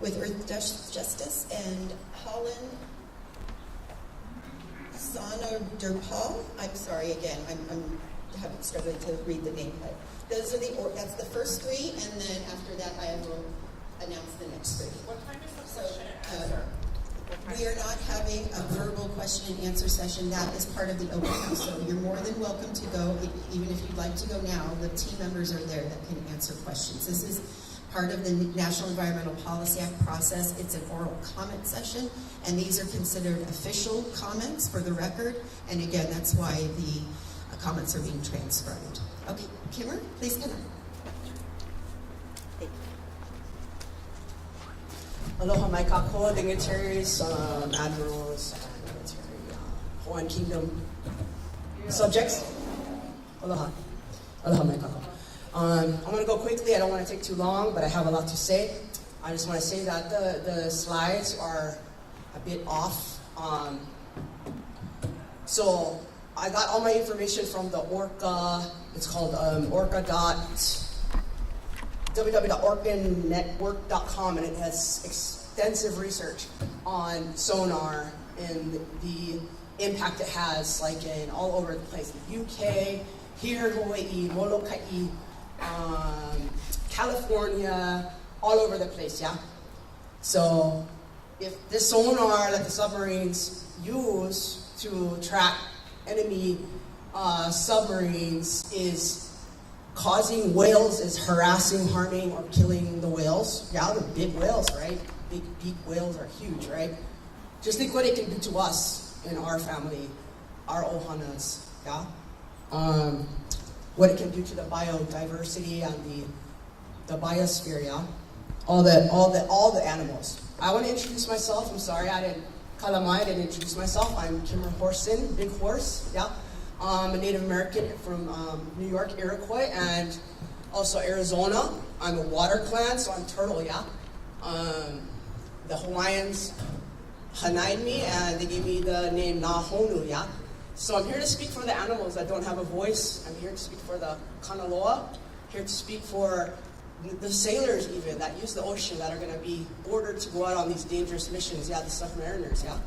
with Earth Justice, and Holland Sonoderpaul. I'm sorry again, I'm haven't started to read the name, but those are that's the first three, and then after that I will announce the next three. What time is the question and answer? We are not having a verbal question and answer session. That is part of the open house, so you're more than welcome to go. Even if you'd like to go now, the team members are there that can answer questions. This is part of the National Environmental Policy Act process. It's an oral comment session, and these are considered official comments for the record, and again, that's why the comments are being transcribed. Okay, Kimmer, please come on. Aloha mai kākou, dignitaries, admirals, and military Hawaiian Kingdom subjects. Aloha. Aloha mai kākou. I'm going to go quickly. I don't want to take too long, but I have a lot to say. I just want to say that the slides are a bit off. So I got all my information from the Orca. It's called www.orcanetwork.com, and it has extensive research on sonar and the impact it has, like in all over the place. The UK, here in Hawaii, Molokai, California, all over the place, yeah? So if this sonar that the submarines use to track enemy submarines is causing whales, is harassing, harming, or killing the whales. Yeah, the big whales, right? Big whales are huge, right? Just think what it can do to us in our family, our ohanas, yeah? What it can do to the biodiversity and the biosphere, yeah? All the animals. I want to introduce myself. I'm sorry, I didn't introduce myself. I'm Kimmer Horson, Big Horse, yeah? I'm a Native American from New York, Iroquois, and also Arizona. I'm a water clan, so I'm turtle, yeah? The Hawaiians hanai'd me, and they gave me the name Nahonu, yeah? So I'm here to speak for the animals that don't have a voice. I'm here to speak for the Kanaloa, here to speak for the sailors even that use the ocean that are going to be ordered to go out on these dangerous missions, yeah, the submariners, yeah?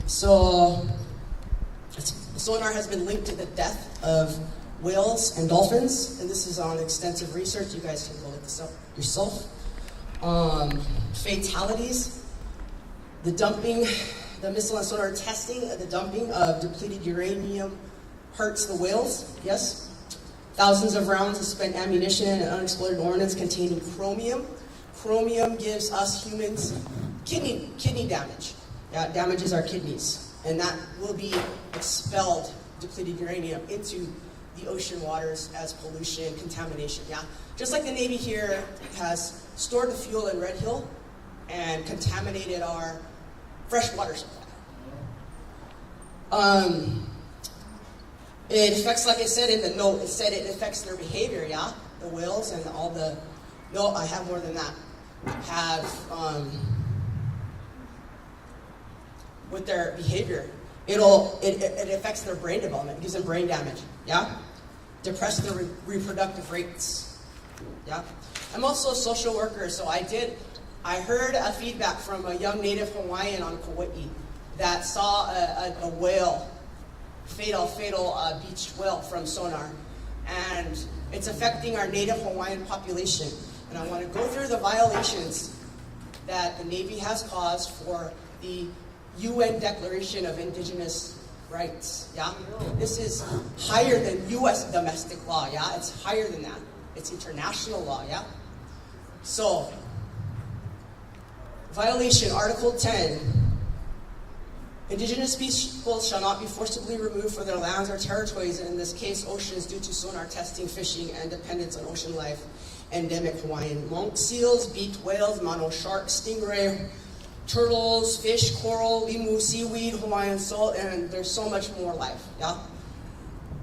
So sonar has been linked to the death of whales and dolphins, and this is on extensive research. You guys can go look this up yourself. Fatalities, the missile and sonar testing, the dumping of depleted uranium hurts the whales, yes. Thousands of rounds of spent ammunition and unexploded ordnance containing chromium. Chromium gives us humans kidney damage. Yeah, it damages our kidneys. And that will be expelled, depleted uranium, into the ocean waters as pollution, contamination, yeah? Just like the Navy here has stored the fuel in Red Hill and contaminated our freshwater supply. It affects, like I said in the note, it said it affects their behavior, yeah? The whales and all the, no, I have more than that, have, with their behavior. It affects their brain development, it gives them brain damage, yeah? Depress their reproductive rates, yeah? I'm also a social worker, so I heard a feedback from a young Native Hawaiian on Kauai that saw a whale, fatal beached whale from sonar, and it's affecting our Native Hawaiian population. And I want to go through the violations that the Navy has caused for the UN Declaration of Indigenous Rights, yeah? This is higher than US domestic law, yeah? It's higher than that. It's international law, yeah? So, violation, Article 10. Indigenous peoples shall not be forcibly removed from their lands or territories, and in this case, oceans, due to sonar testing, fishing, and dependence on ocean life. Endemic Hawaiian monk seals, beaked whales, mano shark, stingray, turtles, fish, coral, limu, seaweed, Hawaiian salt, and there's so much more life, yeah?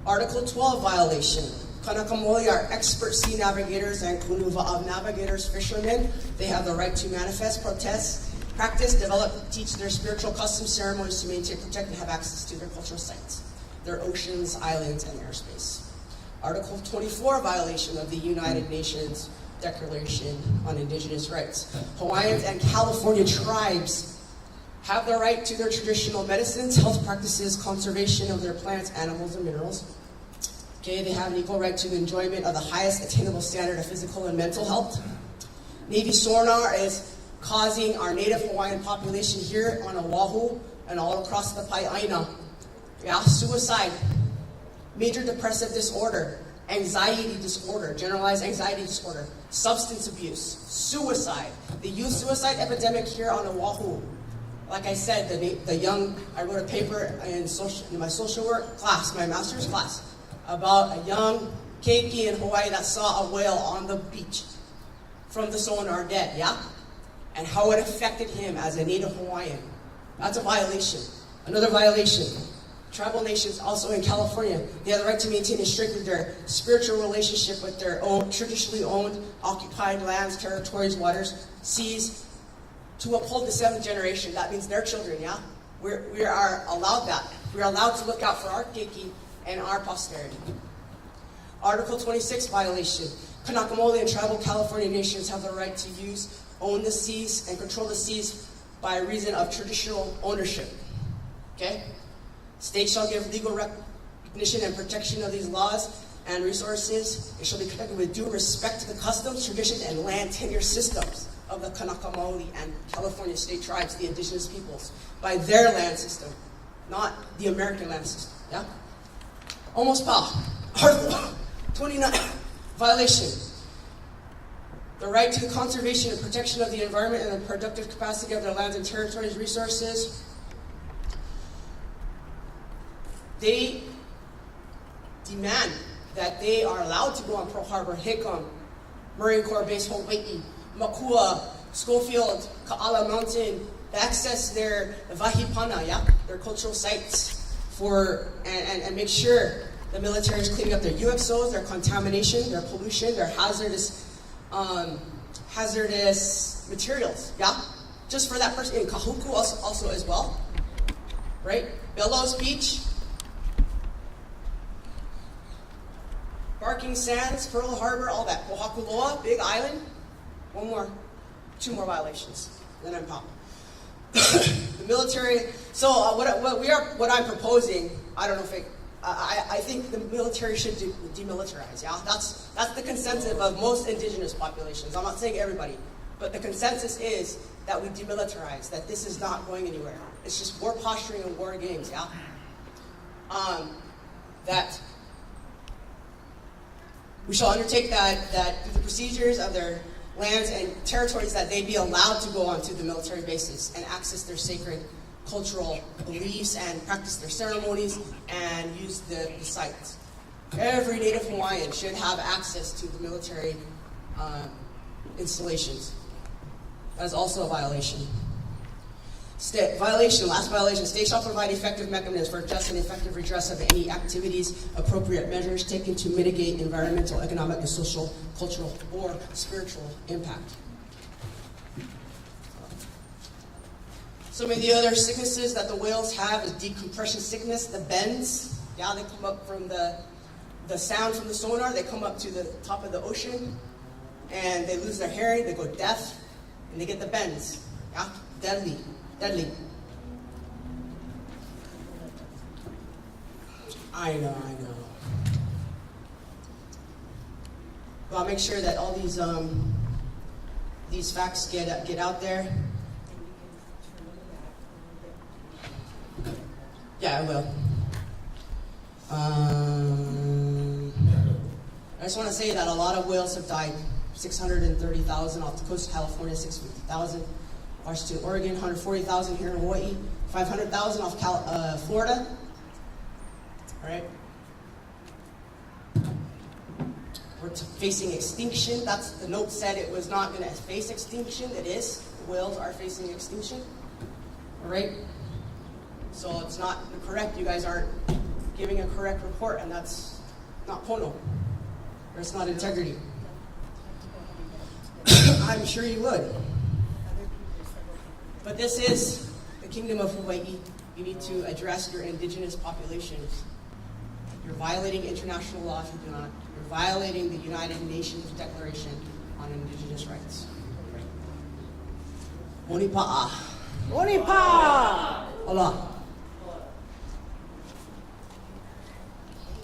Article 12 violation. Kanakamoli are expert sea navigators and kunuva of navigators, fishermen. They have the right to manifest, protest, practice, develop, teach their spiritual customs, ceremonies to maintain, protect, and have access to their cultural sites, their oceans, islands, and airspace. Article 24 violation of the United Nations Declaration on Indigenous Rights. Hawaiians and California tribes have the right to their traditional medicines, health practices, conservation of their plants, animals, and minerals. Okay, they have an equal right to the enjoyment of the highest attainable standard of physical and mental health. Navy sonar is causing our native Hawaiian population here on Oahu and all across the Pai'aina. Suicide, major depressive disorder, anxiety disorder, generalized anxiety disorder, substance abuse, suicide, the youth suicide epidemic here on Oahu. Like I said, I wrote a paper in my social work class, my master's class, about a young keiki in Hawaii that saw a whale on the beach from the sonar dead, and how it affected him as a native Hawaiian. That's a violation. Another violation. Tribal nations, also in California, they have the right to maintain and strengthen their spiritual relationship with their own traditionally owned, occupied lands, territories, waters, seas, to uphold the seventh generation. That means their children, We are allowed that. We are allowed to look out for our keiki and our posterity. Article 26 violation. Kanakamole and tribal California nations have the right to use, own the seas, and control the seas by reason of traditional ownership. Okay? States shall give legal recognition and protection of these laws and resources. It shall be conducted with due respect to the customs, traditions, and land tenure systems of the Kanaka Maoli and California state tribes, the indigenous peoples, by their land system, not the American land system. Almost pa. Article 29, violation. The right to the conservation and protection of the environment and the productive capacity of their lands and territories, resources. They demand that they are allowed to go on Pearl Harbor, Hickam, Marine Corps Base Hawaii, Makua, Schofield, Ka'ala Mountain, access their vahipana, their cultural sites, and make sure the military is cleaning up their UXOs, their contamination, their pollution, their hazardous materials, just for that person. In Kahuku also as well, right? Bellows Beach, Barking Sands, Pearl Harbor, all that. Pohakuloa, Big Island. Two more violations. Then I'm popping. The military. So what I'm proposing. I don't know if I think the military should demilitarize. That's the consensus of most indigenous populations. I'm not saying everybody, but the consensus is that we demilitarize. That this is not going anywhere. It's just war posturing and war games. That we shall undertake that through the procedures of their lands and territories that they be allowed to go onto the military bases and access their sacred cultural beliefs and practice their ceremonies and use the sites. Every Native Hawaiian should have access to the military installations. That is also a violation. Last violation, state shall provide effective mechanisms for just and effective redress of any activities, appropriate measures taken to mitigate environmental, economic, and social, cultural, or spiritual impact. Some of the other sicknesses that the whales have is decompression sickness, the bends. They come up from the sound from the sonar, they come up to the top of the ocean, and they lose their hearing, they go deaf, and they get the bends. Deadly. I know. But I'll make sure that all these facts get out there. Yeah, I will. I just want to say that a lot of whales have died. 630,000 off the coast of California, 650,000. Washington, Oregon, 140,000 here in Hawaii, 500,000 off Florida. All right. We're facing extinction. That's the note said it was not going to face extinction. It is. The whales are facing extinction. All right. So it's not correct. You guys aren't giving a correct report, and that's not pono. Or it's not integrity. I'm sure you would. But this is the Kingdom of Hawaii. You need to address your indigenous populations. You're violating international law if you do not. You're violating the United Nations Declaration on indigenous rights. Monipa'a. Monipa! Hola.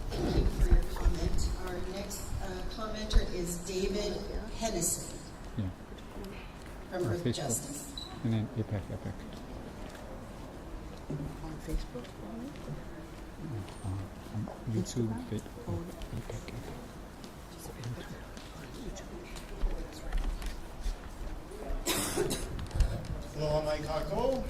Thank you for your comment. Our next commenter is David Hennessy Yeah. from On Earth Facebook. Justice. And then EPAC. On Facebook? On YouTube, Facebook, EPAC. Hello, my kako.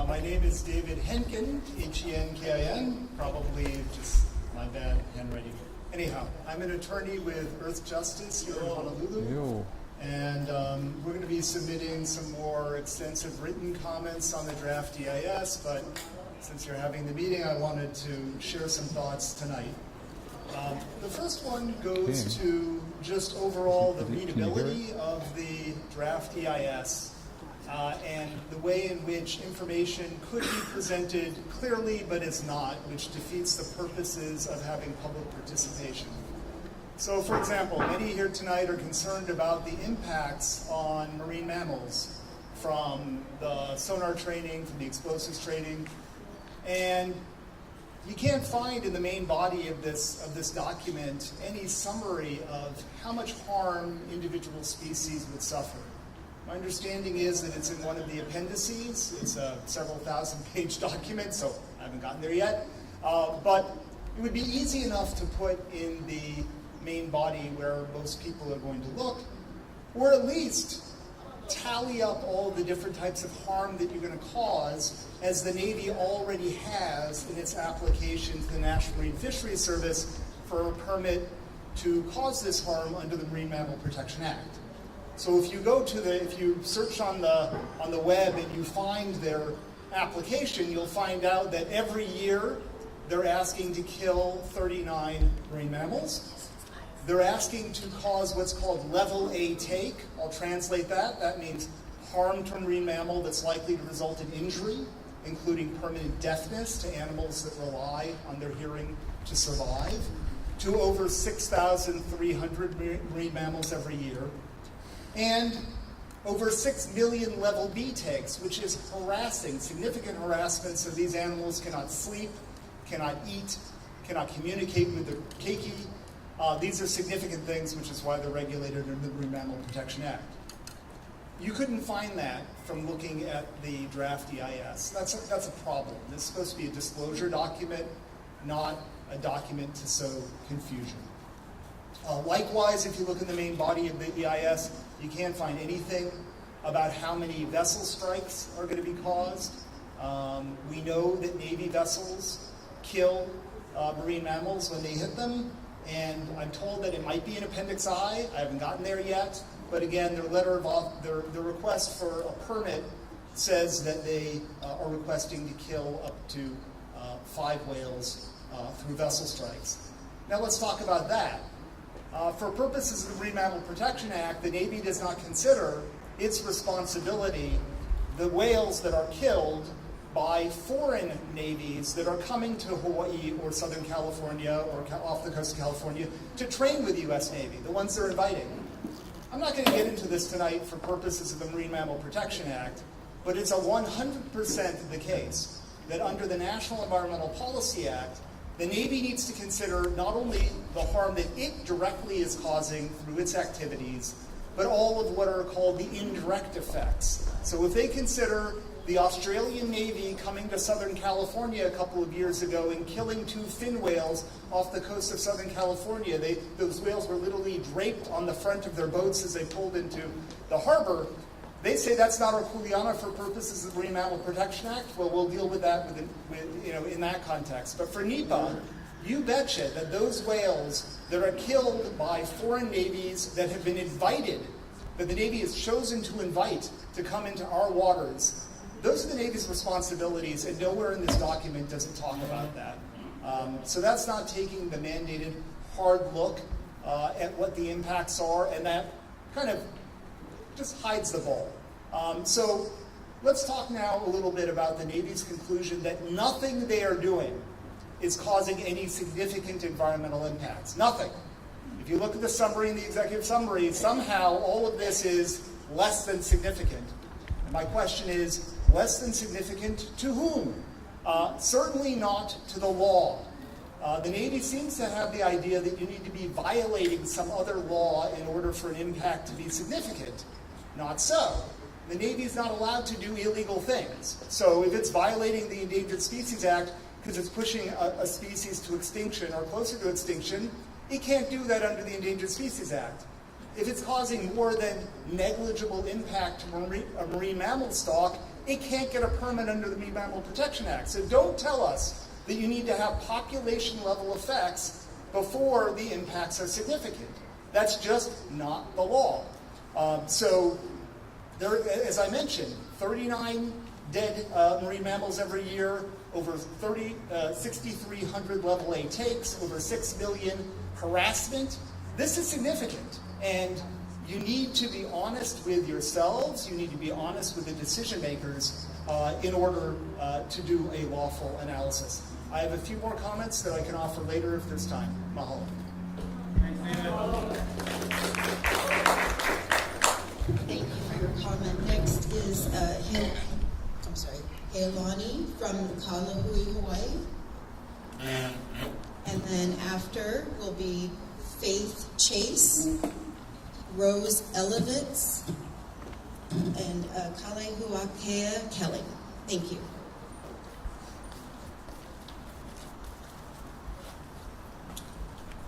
My name is David Henkin, Henkin, probably just my bad handwriting. Anyhow, I'm an attorney with Earth Justice here in Honolulu, Yo. and we're going to be submitting some more extensive written comments on the draft EIS, but since you're having the meeting, I wanted to share some thoughts tonight. The first one goes to just overall the Can you hear readability of the draft EIS and the way in which information could be presented clearly but is not, which defeats the purposes of having public participation. So, for example, many here tonight are concerned about the impacts on marine mammals from the sonar training, from the explosives training, and you can't find in the main body of this document any summary of how much harm individual species would suffer. My understanding is that it's in one of the appendices. It's a several thousand-page document, so I haven't gotten there yet. But it would be easy enough to put in the main body where most people are going to look, or at least tally up all the different types of harm that you're going to cause, as the Navy already has in its application to the National Marine Fisheries Service for a permit to cause this harm under the Marine Mammal Protection Act. So if you go to if you search on the web and you find their application, you'll find out that every year they're asking to kill 39 marine mammals. They're asking to cause what's called level A take. I'll translate that. That means harm to a marine mammal that's likely to result in injury, including permanent deafness to animals that rely on their hearing to survive, to over 6,300 marine mammals every year, and over 6 million level B takes, which is harassing, significant harassment, so these animals cannot sleep, cannot eat, cannot communicate with their keiki. These are significant things, which is why they're regulated under the Marine Mammal Protection Act. You couldn't find that from looking at the draft EIS. That's a problem. This is supposed to be a disclosure document, not a document to sow confusion. Likewise, if you look in the main body of the EIS, you can't find anything about how many vessel strikes are going to be caused. We know that Navy vessels kill marine mammals when they hit them, and I'm told that it might be in Appendix I. I haven't gotten there yet, but again, their request for a permit says that they are requesting to kill up to 5 whales through vessel strikes. Now let's talk about that. For purposes of the Marine Mammal Protection Act, the Navy does not consider its responsibility the whales that are killed by foreign navies that are coming to Hawaii or Southern California or off the coast of California to train with the U.S. Navy, the ones they're inviting. I'm not going to get into this tonight for purposes of the Marine Mammal Protection Act, but it's a 100% the case that under the National Environmental Policy Act, the Navy needs to consider not only the harm that it directly is causing through its activities, but all of what are called the indirect effects. So if they consider the Australian Navy coming to Southern California a couple of years ago and killing 2 fin whales off the coast of Southern California, those whales were literally draped on the front of their boats as they pulled into the harbor. They say that's not our kuleana for purposes of the Marine Mammal Protection Act. Well, we'll deal with that in that context. But for NEPA, you betcha that those whales that are killed by foreign navies that have been invited, that the Navy has chosen to invite to come into our waters, those are the Navy's responsibilities, and nowhere in this document does it talk about that. So that's not taking the mandated hard look at what the impacts are, and that kind of just hides the ball. So let's talk now a little bit about the Navy's conclusion that nothing they are doing is causing any significant environmental impacts. Nothing. If you look at the summary and the executive summary, somehow all of this is less than significant. And my question is, less than significant to whom? Certainly not to the law. The Navy seems to have the idea that you need to be violating some other law in order for an impact to be significant. Not so. The Navy is not allowed to do illegal things. So if it's violating the Endangered Species Act because it's pushing a species to extinction or closer to extinction, it can't do that under the Endangered Species Act. If it's causing more than negligible impact to a marine mammal stock, it can't get a permit under the Marine Mammal Protection Act. So don't tell us that you need to have population level effects before the impacts are significant. That's just not the law. So there, as I mentioned, 39 dead marine mammals every year, over 6,300 level A takes, over 6 million harassment. This is significant, and you need to be honest with yourselves, you need to be honest with the decision makers in order to do a lawful analysis. I have a few more comments that I can offer later if there's time. Mahalo. Thank you for your comment. Next is Ianuali from Līhue, Hawaii. And then after will be Faith Chase, Rose Elevitz, and Kalehuakea Kelly. Thank you.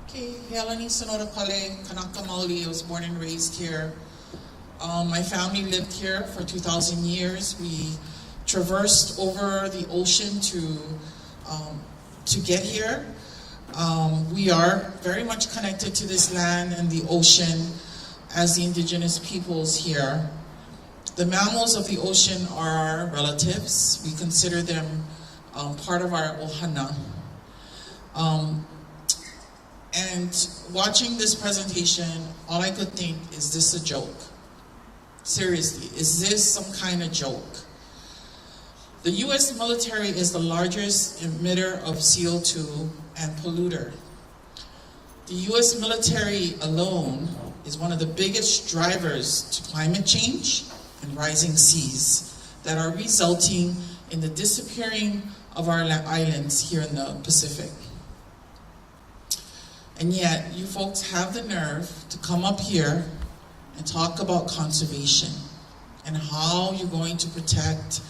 Okay, Helani Sonora Pale, Kanaka Maoli. I was born and raised here. My family lived here for 2,000 years. We traversed over the ocean to get here. We are very much connected to this land and the ocean as the indigenous peoples here. The mammals of the ocean are our relatives. We consider them part of our ohana. And watching this presentation, all I could think, is this a joke? Seriously, is this some kind of joke? The US military is the largest emitter of CO2 and polluter. The US military alone is one of the biggest drivers to climate change and rising seas that are resulting in the disappearing of our islands here in the Pacific. And yet, you folks have the nerve to come up here and talk about conservation and how you're going to protect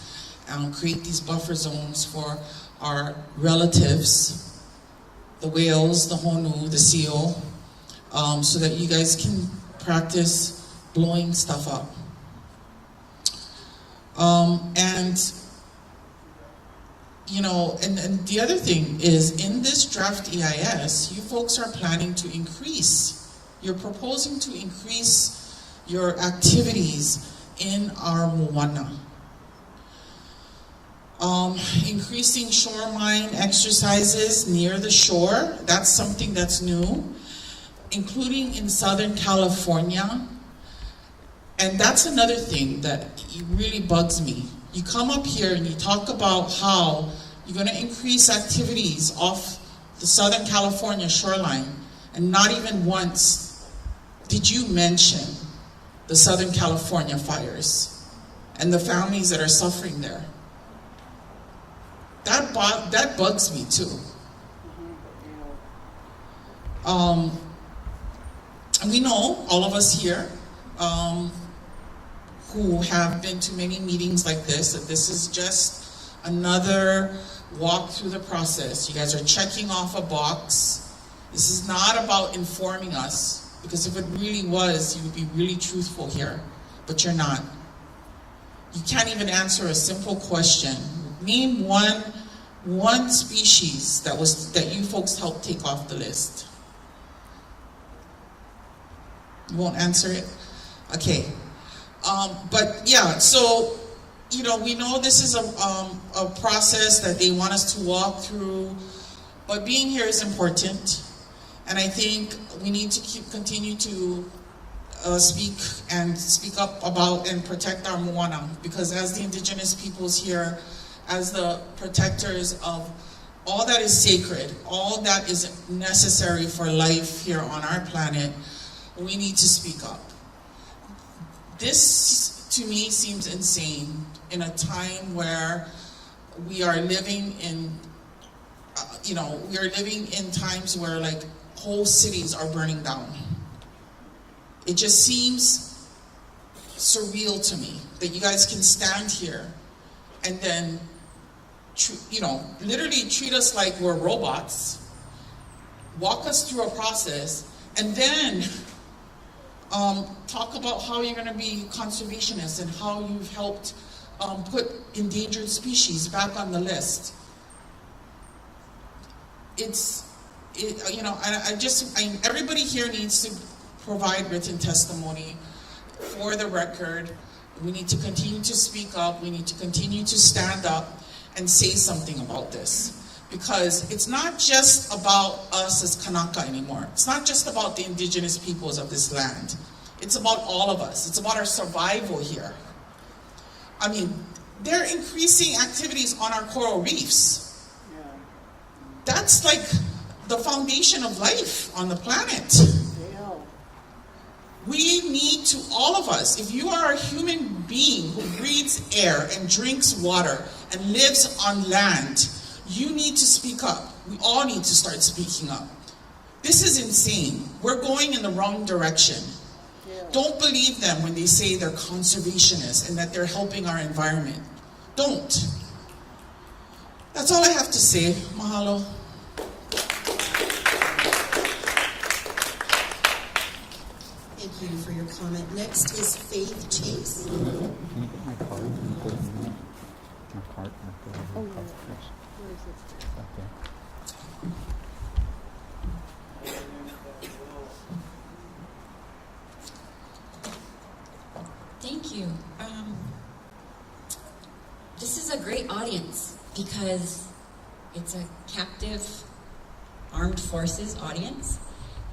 and create these buffer zones for our relatives, the whales, the honu, the seal, so that you guys can practice blowing stuff up. And the other thing is, in this draft EIS, you folks are planning to you're proposing to increase your activities in our moana. Increasing shoreline exercises near the shore, that's something that's new, including in Southern California. And that's another thing that really bugs me. You come up here and you talk about how you're going to increase activities off the Southern California shoreline, and not even once did you mention the Southern California fires and the families that are suffering there. That bugs me too. And we know, all of us here, who have been to many meetings like this, that this is just another walk through the process. You guys are checking off a box. This is not about informing us, because if it really was, you would be really truthful here, but you're not. You can't even answer a simple question. Name one species that you folks helped take off the list. You won't answer it? Okay. But yeah, so, we know this is a process that they want us to walk through, but being here is important. And I think we need to continue to speak up about and protect our moana, because as the indigenous peoples here, as the protectors of all that is sacred, all that is necessary for life here on our planet, we need to speak up. This, to me, seems insane in a time where we are living in, we are living in times where like whole cities are burning down. It just seems surreal to me that you guys can stand here and then, literally treat us like we're robots, walk us through a process, and then talk about how you're going to be conservationists and how you've helped put endangered species back on the list. Everybody here needs to provide written testimony for the record. We need to continue to speak up. We need to continue to stand up and say something about this. Because it's not just about us as Kanaka anymore. It's not just about the indigenous peoples of this land. It's about all of us. It's about our survival here. I mean, they're increasing activities on our coral reefs. That's like the foundation of life on the planet. We need to, all of us, if you are a human being who breathes air and drinks water and lives on land, you need to speak up. We all need to start speaking up. This is insane. We're going in the wrong direction. Don't believe them when they say they're conservationists and that they're helping our environment. Don't. That's all I have to say. Mahalo. Thank you for your comment. Next is Faith Chase. Can you get my card and put it in there? My card and put it in the card first. Where is it? Okay. Thank you. This is a great audience because it's a captive armed forces audience.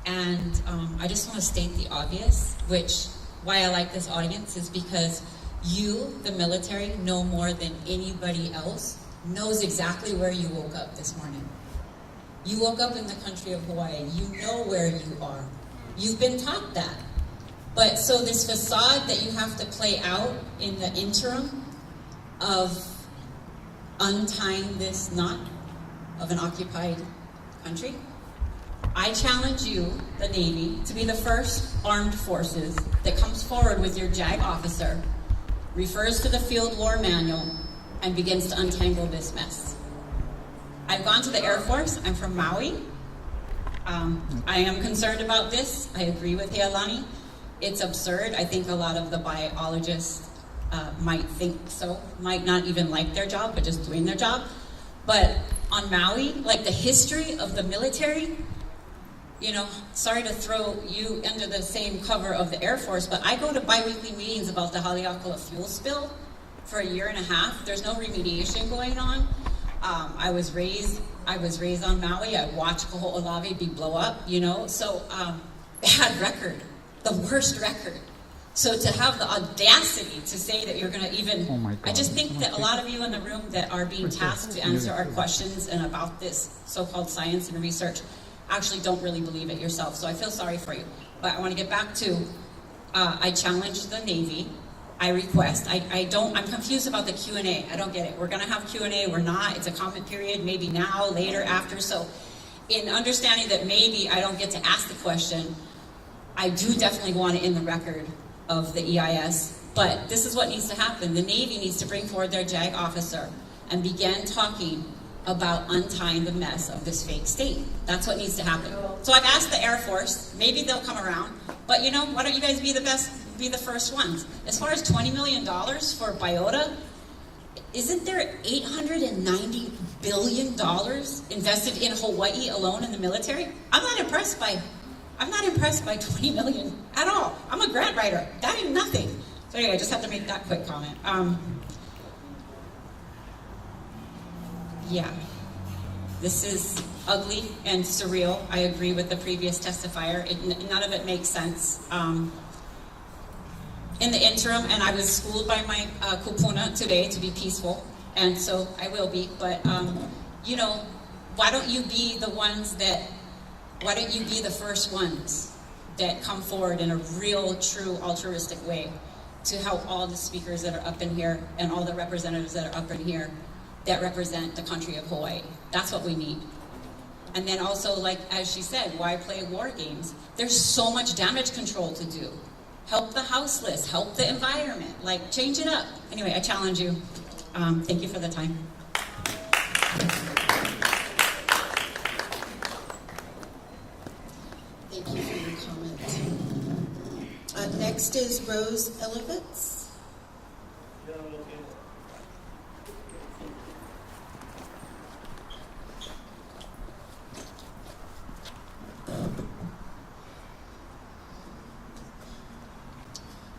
And I just want to state the obvious, why I like this audience is because you, the military, know more than anybody else, knows exactly where you woke up this morning. You woke up in the country of Hawaii. You know where you are. You've been taught that. But so this facade that you have to play out in the interim of untying this knot of an occupied country, I challenge you, the Navy, to be the first armed forces that comes forward with your JAG officer, refers to the field war manual, and begins to untangle this mess. I've gone to the Air Force. I'm from Maui. I am concerned about this. I agree with Ianuali. It's absurd. I think a lot of the biologists might think so, might not even like their job, but just doing their job. But on Maui, like the history of the military, sorry to throw you under the same cover of the Air Force, but I go to bi-weekly meetings about the Haleakala fuel spill for a year and a half. There's no remediation going on. I was raised on Maui. I watched Kaho'olawe be blow up, so bad record, the worst record. So to have the audacity to say that you're going to even, Oh my God. I just think that a lot of you in the room that are being tasked to answer our questions and about this so-called science and research actually don't really believe it yourself. So I feel sorry for you. But I want to get back to, I challenge the Navy. I request, I'm confused about the Q&A. I don't get it. We're going to have Q&A, we're not. It's a comment period, maybe now, later, after. So in understanding that maybe I don't get to ask the question, I do definitely want it in the record of the EIS. But this is what needs to happen. The Navy needs to bring forward their JAG officer and begin talking about untying the mess of this fake state. That's what needs to happen. So I've asked the Air Force, maybe they'll come around, but why don't you guys be the first ones? As far as $20 million for biota, isn't there $890 billion invested in Hawaii alone in the military? I'm not impressed by 20 million at all. I'm a grant writer. That ain't nothing. So anyway, I just have to make that quick comment. Yeah, this is ugly and surreal. I agree with the previous testifier. None of it makes sense. In the interim, and I was schooled by my kupuna today to be peaceful, and so I will be, but why don't you be the first ones that come forward in a real, true, altruistic way to help all the speakers that are up in here and all the representatives that are up in here that represent the country of Hawaii. That's what we need. And then also, like as she said, why play war games? There's so much damage control to do. Help the houseless, help the environment, like change it up. Anyway, I challenge you. Thank you for the time. Thank you for your comment. Next is Rose Elevitz.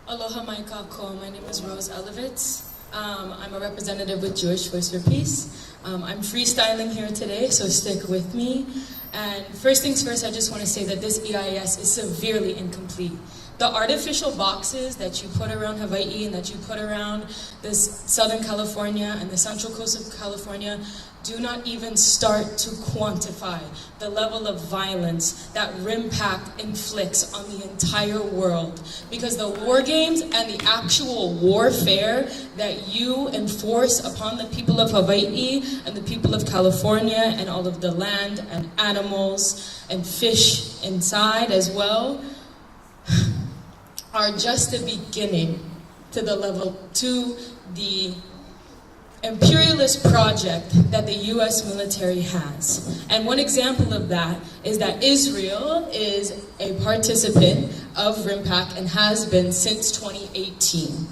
Aloha mai kako. My name is Rose Elevitz. I'm a representative with Jewish Voice for Peace. I'm freestyling here today, so stick with me. And first things first, I just want to say that this EIS is severely incomplete. The artificial boxes that you put around Hawaii and that you put around this Southern California and the Central Coast of California do not even start to quantify the level of violence that RIMPAC inflicts on the entire world. Because the war games and the actual warfare that you enforce upon the people of Hawaii and the people of California and all of the land and animals and fish inside as well are just the beginning to the imperialist project that the U.S. military has. And one example of that is that Israel is a participant of RIMPAC and has been since 2018.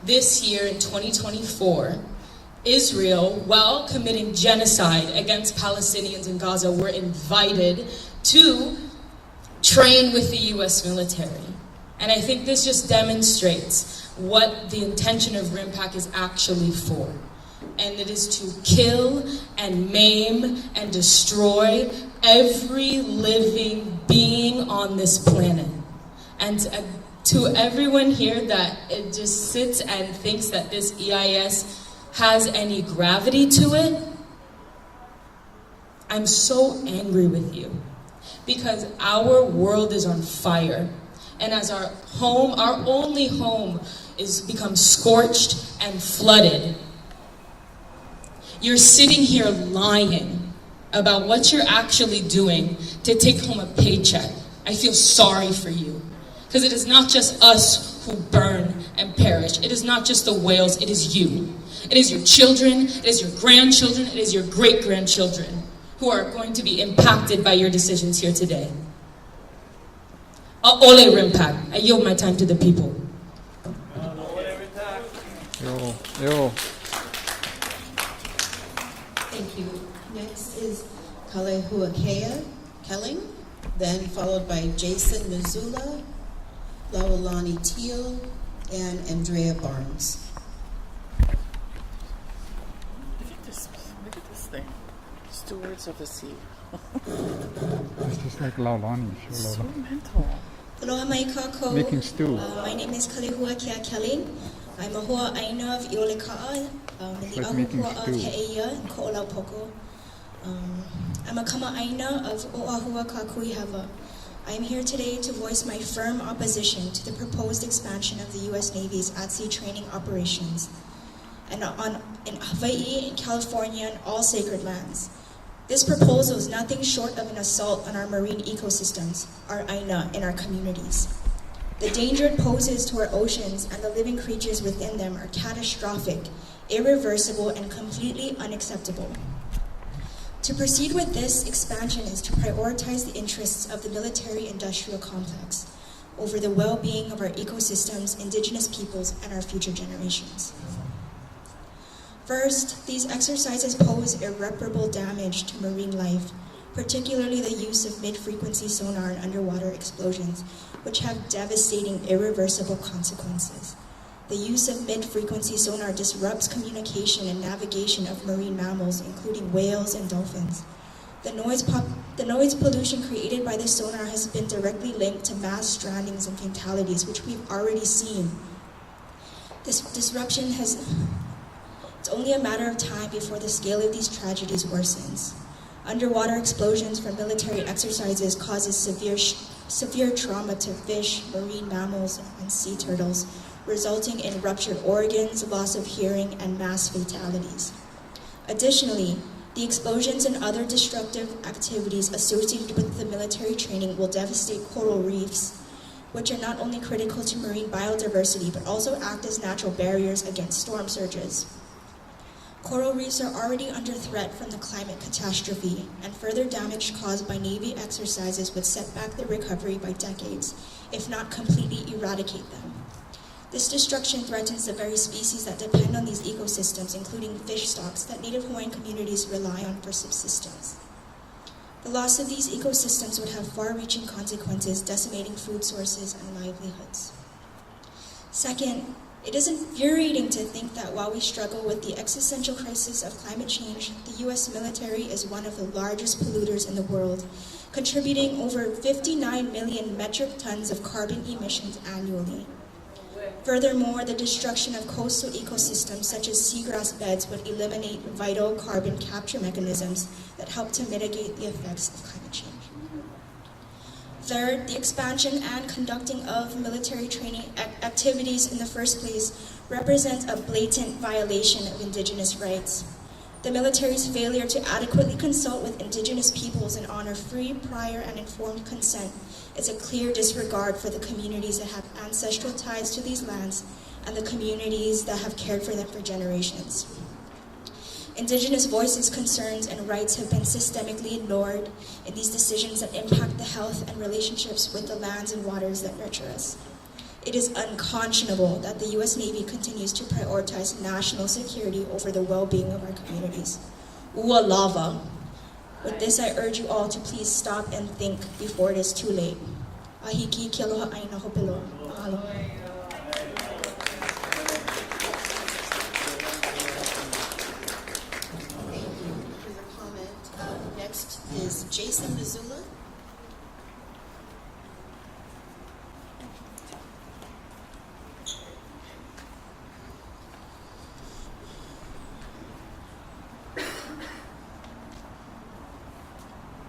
This year, in 2024, Israel, while committing genocide against Palestinians in Gaza, were invited to train with the U.S. military. And I think this just demonstrates what the intention of RIMPAC is actually for. And it is to kill and maim and destroy every living being on this planet. And to everyone here that it just sits and thinks that this EIS has any gravity to it, I'm so angry with you. Because our world is on fire. And as our home, our only home, is become scorched and flooded, you're sitting here lying about what you're actually doing to take home a paycheck. I feel sorry for you. Because it is not just us who burn and perish. It is not just the whales, it is you. It is your children, it is your grandchildren, it is your great-grandchildren who are going to be impacted by your decisions here today. Ole RIMPAC. I yield my time to the people. Yo. Thank you. Next is Kalehuakea Kelling, then followed by Jason Missoula, Laulani Teal, and Andrea Barnes. Look at this thing. Stewards of the sea. It's just like Laulani. It's so mental. Aloha mai kākou. Making stew. My name is Kalehuakea Kelly. I'm a hoa aina of Ioleka'a, in the Like making Ahupua of stew. He'eia in Ko'olaupoko. I'm a kama aina of Oʻahua Kakuihawa. I'm here today to voice my firm opposition to the proposed expansion of the U.S. Navy's at-sea training operations in Hawaii, in California, and all sacred lands. This proposal is nothing short of an assault on our marine ecosystems, our aina, and our communities. The danger it poses to our oceans and the living creatures within them are catastrophic, irreversible, and completely unacceptable. To proceed with this expansion is to prioritize the interests of the military-industrial complex over the well-being of our ecosystems, indigenous peoples, and our future generations. First, these exercises pose irreparable damage to marine life, particularly the use of mid-frequency sonar and underwater explosions, which have devastating, irreversible consequences. The use of mid-frequency sonar disrupts communication and navigation of marine mammals, including whales and dolphins. The noise pollution created by the sonar has been directly linked to mass strandings and fatalities, which we've already seen. This disruption it's only a matter of time before the scale of these tragedies worsens. Underwater explosions from military exercises causes severe trauma to fish, marine mammals, and sea turtles, resulting in ruptured organs, loss of hearing, and mass fatalities. Additionally, the explosions and other destructive activities associated with the military training will devastate coral reefs, which are not only critical to marine biodiversity, but also act as natural barriers against storm surges. Coral reefs are already under threat from the climate catastrophe, and further damage caused by Navy exercises would set back their recovery by decades, if not completely eradicate them. This destruction threatens the very species that depend on these ecosystems, including fish stocks that Native Hawaiian communities rely on for subsistence. The loss of these ecosystems would have far-reaching consequences, decimating food sources and livelihoods. Second, it is infuriating to think that while we struggle with the existential crisis of climate change, the U.S. military is one of the largest polluters in the world, contributing over 59 million metric tons of carbon emissions annually. Furthermore, the destruction of coastal ecosystems such as seagrass beds would eliminate vital carbon capture mechanisms that help to mitigate the effects of climate change. Third, the expansion and conducting of military training activities in the first place represents a blatant violation of Indigenous rights. The military's failure to adequately consult with Indigenous peoples and honor free, prior, and informed consent is a clear disregard for the communities that have ancestral ties to these lands and the communities that have cared for them for generations. Indigenous voices, concerns, and rights have been systemically ignored in these decisions that impact the health and relationships with the lands and waters that nurture us. It is unconscionable that the U.S. Navy continues to prioritize national security over the well-being of our communities. Ua lava. With this, I urge you all to please stop and think before it is too late. Ahiki kialoha aina hopelo. Mahalo. Next is Jason Missoula.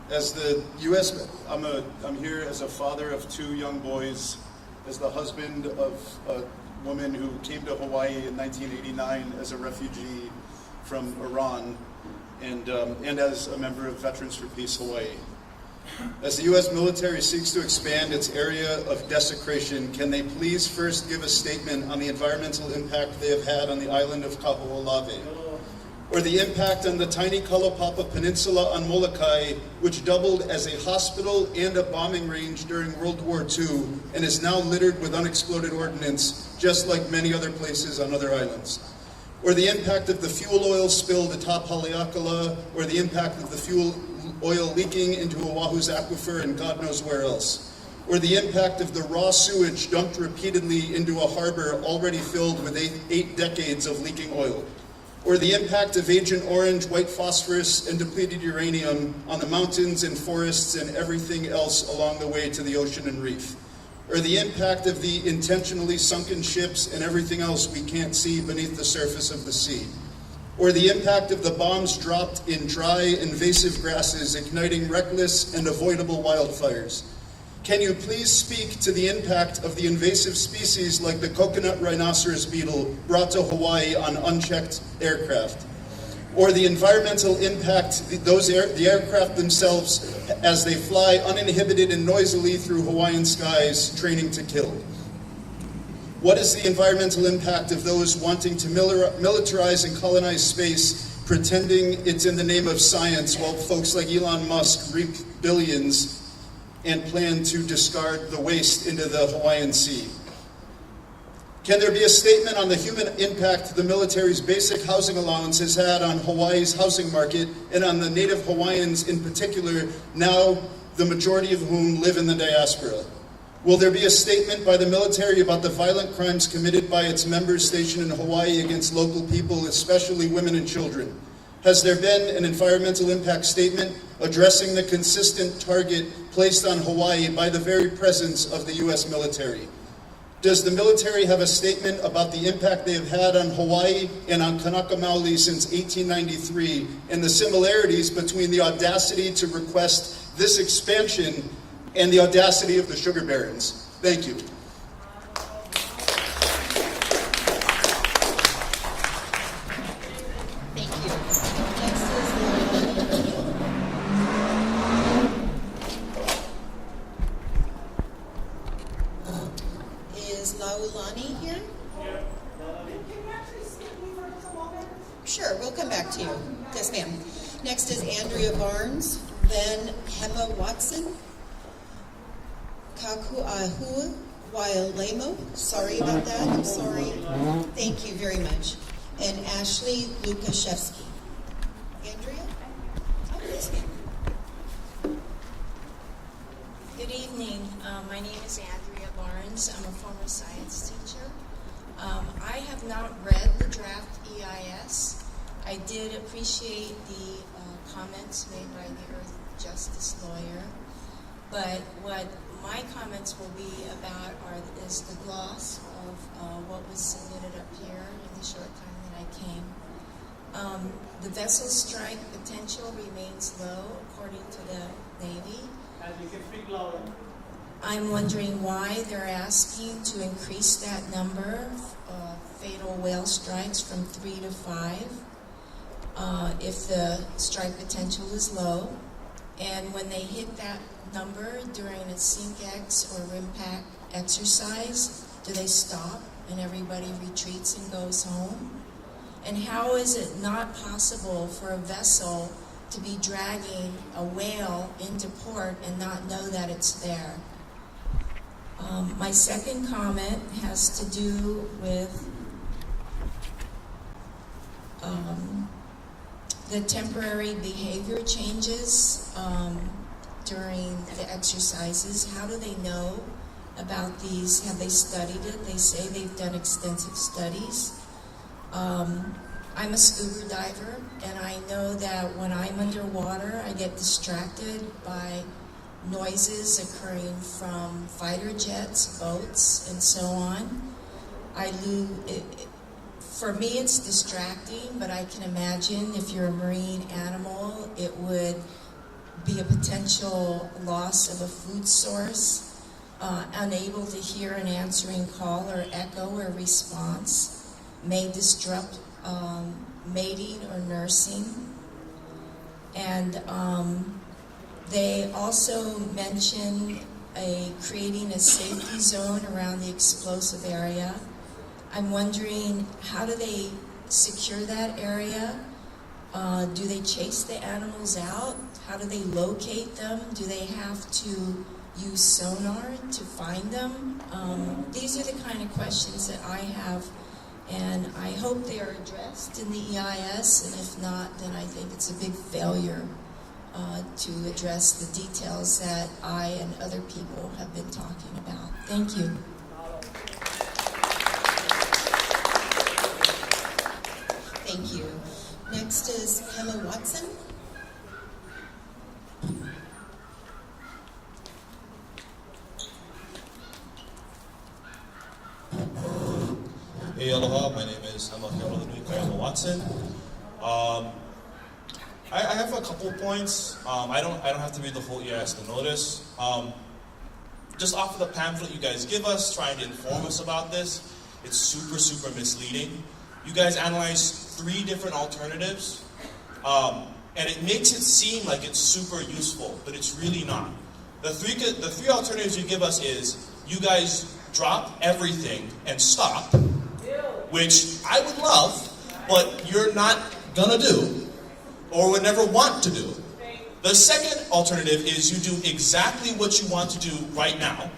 As the U.S., I'm here as a father of 2 young boys, as the husband of a woman who came to Hawaii in 1989 as a refugee from Iran, and as a member of Veterans for Peace Hawaii. As the U.S. military seeks to expand its area of desecration, can they please first give a statement on the environmental impact they have had on the island of Kaho'olawe, or the impact on the tiny Kalapapa Peninsula on Molokai, which doubled as a hospital and a bombing range during World War II and is now littered with unexploded ordnance, just like many other places on other islands. Or the impact of the fuel oil spilled atop Haleakala, or the impact of the fuel oil leaking into Oahu's aquifer and God knows where else. Or the impact of the raw sewage dumped repeatedly into a harbor already filled with 8 decades of leaking oil. Or the impact of Agent Orange, white phosphorus, and depleted uranium on the mountains and forests and everything else along the way to the ocean and reef. Or the impact of the intentionally sunken ships and everything else we can't see beneath the surface of the sea. Or the impact of the bombs dropped in dry, invasive grasses, igniting reckless and avoidable wildfires. Can you please speak to the impact of the invasive species like the coconut rhinoceros beetle brought to Hawaii on unchecked aircraft? Or the environmental impact the aircraft themselves as they fly uninhibited and noisily through Hawaiian skies, training to kill? What is the environmental impact of those wanting to militarize and colonize space, pretending it's in the name of science, while folks like Elon Musk reap billions and plan to discard the waste into the Hawaiian Sea? Can there be a statement on the human impact the military's basic housing allowance has had on Hawaii's housing market and on the Native Hawaiians in particular, now the majority of whom live in the diaspora? Will there be a statement by the military about the violent crimes committed by its members stationed in Hawaii against local people, especially women and children? Has there been an environmental impact statement addressing the consistent target placed on Hawaii by the very presence of the U.S. military? Does the military have a statement about the impact they have had on Hawaii and on Kanaka Maoli since 1893 and the similarities between the audacity to request this expansion and the audacity of the sugar barons? Thank you. Thank you. Next is Laulani here? Sure, we'll come back to you. Yes, ma'am. Next is Andrea Barnes, then Hema Watson, Kaku Ahupua Wailemo. Sorry about that. I'm sorry. Thank you very much. And Ashley Lukashevsky. Andrea? Oh, yes, ma'am. Good evening. My name is Andrea Barnes. I'm a former science teacher. I have not read the draft EIS. I did appreciate the comments made by the Earth Justice lawyer, but what my comments will be about is the gloss of what was submitted up here in the short time that I came. The vessel strike potential remains low, according to the Navy. You can speak louder. I'm wondering why they're asking to increase that number of fatal whale strikes from 3 to 5 if the strike potential is low. And when they hit that number during a SINK-X or RIMPAC exercise, do they stop and everybody retreats and goes home? And how is it not possible for a vessel to be dragging a whale into port and not know that it's there? My second comment has to do with the temporary behavior changes during the exercises. How do they know about these? Have they studied it? They say they've done extensive studies. I'm a scuba diver, and I know that when I'm underwater, I get distracted by noises occurring from fighter jets, boats, and so on. For me, it's distracting, but I can imagine if you're a marine animal, it would be a potential loss of a food source, unable to hear an answering call or echo or response, may disrupt mating or nursing. And they also mention creating a safety zone around the explosive area. I'm wondering, how do they secure that area? Do they chase the animals out? How do they locate them? Do they have to use sonar to find them? These are the kind of questions that I have, and I hope they are addressed in the EIS, and if not, then I think it's a big failure to address the details that I and other people have been talking about. Thank you. Thank you. Next is Hema Watson. Hey, aloha. My name is Hema Watson. I have a couple points. I don't have to read the whole EIS to notice. Just off of the pamphlet you guys give us, trying to inform us about this, it's super misleading. You guys analyze 3 different alternatives, and it makes it seem like it's super useful, but it's really not. The three alternatives you give us is you guys drop everything and stop, which I would love, but you're not gonna do, or would never want to do. The second alternative is you do exactly what you want to do right now,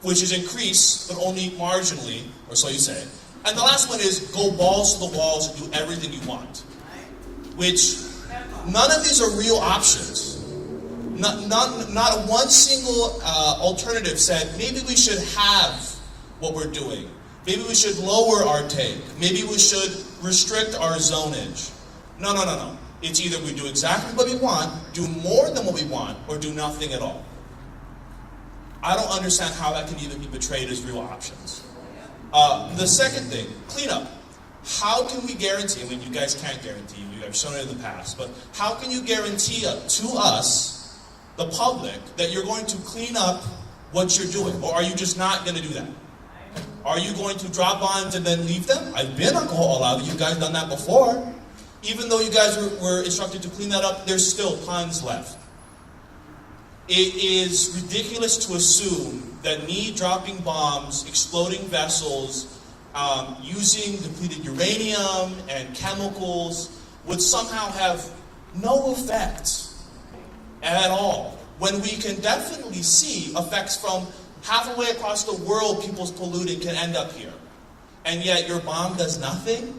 which is increase, but only marginally, or so you say. And the last one is go balls to the walls and do everything you want, which none of these are real options. Not one single alternative said, maybe we should have what we're doing. Maybe we should lower our take. Maybe we should restrict our zonage. No. It's either we do exactly what we want, do more than what we want, or do nothing at all. I don't understand how that can even be portrayed as real options. The second thing, cleanup. How can we guarantee, I mean, you guys can't guarantee, you have shown it in the past, but how can you guarantee to us, the public, that you're going to clean up what you're doing? Or are you just not going to do that? Are you going to drop bombs and then leave them? I've been on Koho'olawe, you guys done that before. Even though you guys were instructed to clean that up, there's still tons left. It is ridiculous to assume that me dropping bombs, exploding vessels, using depleted uranium and chemicals would somehow have no effect at all, when we can definitely see effects from halfway across the world. People's polluting can end up here, and yet your bomb does nothing.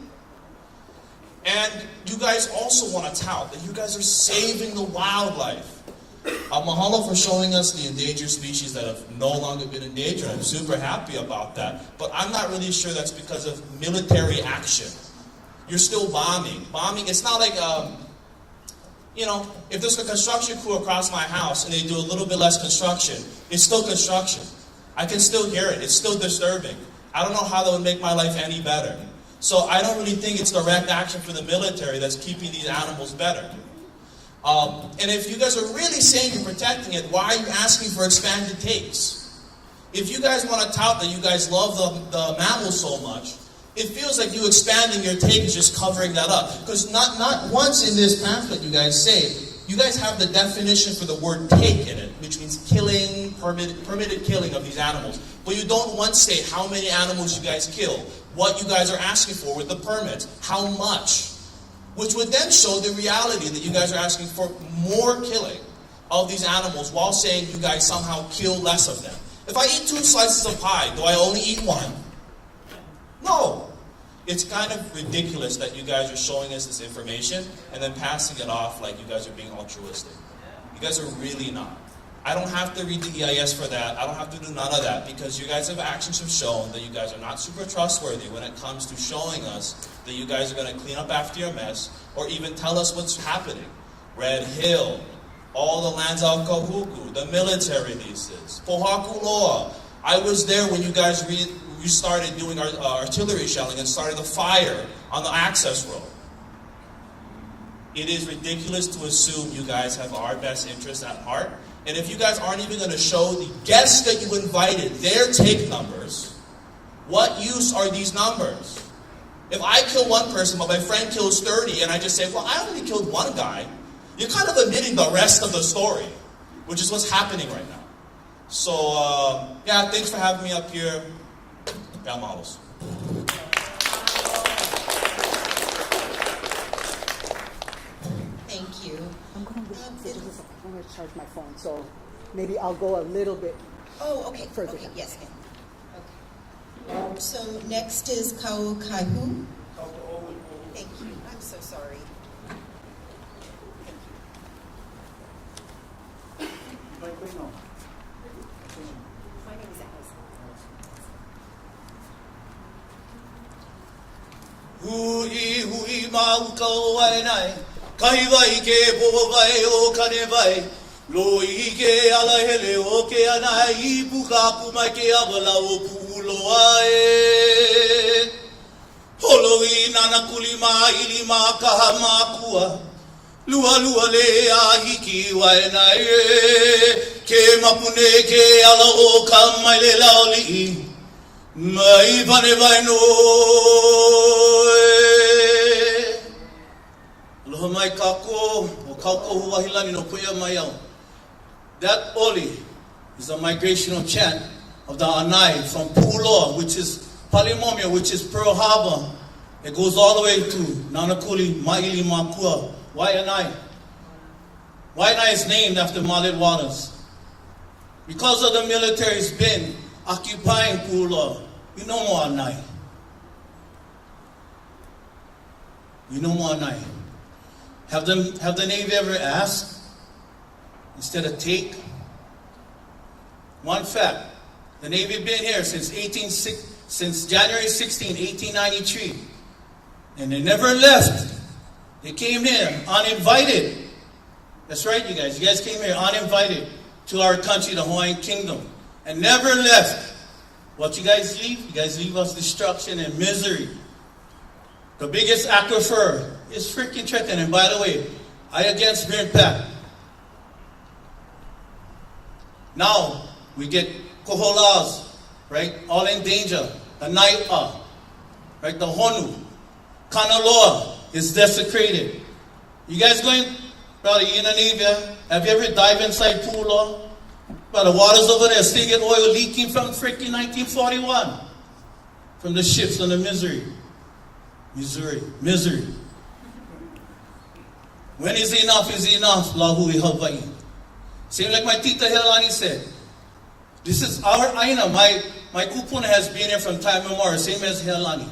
And you guys also want to tout that you guys are saving the wildlife. Mahalo for showing us the endangered species that have no longer been endangered. I'm super happy about that. But I'm not really sure that's because of military action. You're still bombing. Bombing, it's not like, you know, if there's a construction crew across my house and they do a little bit less construction, it's still construction. I can still hear it. It's still disturbing. I don't know how that would make my life any better. So I don't really think it's direct action for the military that's keeping these animals better. And if you guys are really saying you're protecting it, why are you asking for expanded takes? If you guys want to tout that you guys love the mammals so much, it feels like you expanding your take is just covering that up. Because not once in this pamphlet you guys say, you guys have the definition for the word take in it, which means killing, permitted killing of these animals. But you don't once say how many animals you guys kill, what you guys are asking for with the permits, how much. Which would then show the reality that you guys are asking for more killing of these animals while saying you guys somehow kill less of them. If I eat 2 slices of pie, do I only eat 1? No. It's kind of ridiculous that you guys are showing us this information and then passing it off like you guys are being altruistic. You guys are really not. I don't have to read the EIS for that. I don't have to do none of that because you guys have actions have shown that you guys are not super trustworthy when it comes to showing us that you guys are going to clean up after your mess or even tell us what's happening. Red Hill, all the lands out Kahuku, the military leases, Pohakuloa. I was there when you guys started doing artillery shelling and started the fire on the access road. It is ridiculous to assume you guys have our best interests at heart. And if you guys aren't even going to show the guests that you invited their take numbers, what use are these numbers? If I kill 1 person, but my friend kills 30, and I just say, well, I only killed 1 guy, you're kind of omitting the rest of the story, which is what's happening right now. So, yeah, thanks for having me up here. Yeah, models. Thank you. I'm going to charge my phone, so maybe I'll go a little bit further. Okay, yes, ma'am. Okay. So next is Kau Kaihu. Thank you. I'm so sorry. Thank you. My name is Alice. Hui mau Kauai nai, kai vai ke po vai o kane vai, loi ke ala hele o ke ana I puka puma ke avala o pulo ai. Holoi nana kulima ilima kahama kua, lua lua le a hiki wai nai ke mapune ke ala o kamai le laoli. Mai pane vai no Aloha mai kako o kauko huahilani no puia mai au. That oli is a migrational chant of the Anai from Puloa, which is Palimomia, which is Pearl Harbor. It goes all the way to Nanakuli, Maili, Makua, Waianae. Waianae is named after Malet waters. Because of the military's been occupying Puloa, you know more Anai. You know more Anai. Have the Navy ever asked instead of take? One fact, the Navy been here since January 16, 1893. And they never left. They came here uninvited. That's right, you guys. You guys came here uninvited to our country, the Hawaiian Kingdom. and never left. What you guys leave? You guys leave us destruction and misery. The biggest aquifer is freaking threatened. And by the way, I against RIMPAC. Now, we get koholas, right? All in danger. The nai'a, right? The honu. Kanaloa is desecrated. You guys going, brother, Ianuali, have you ever dived inside pool? But the waters over there still get oil leaking from freaking 1941. From the ships on the Misery. When is enough, Līhue, Hawaii. Same like my Tita Helani said. This is our aina. My kupuna has been here from time immemorial, same as Helani.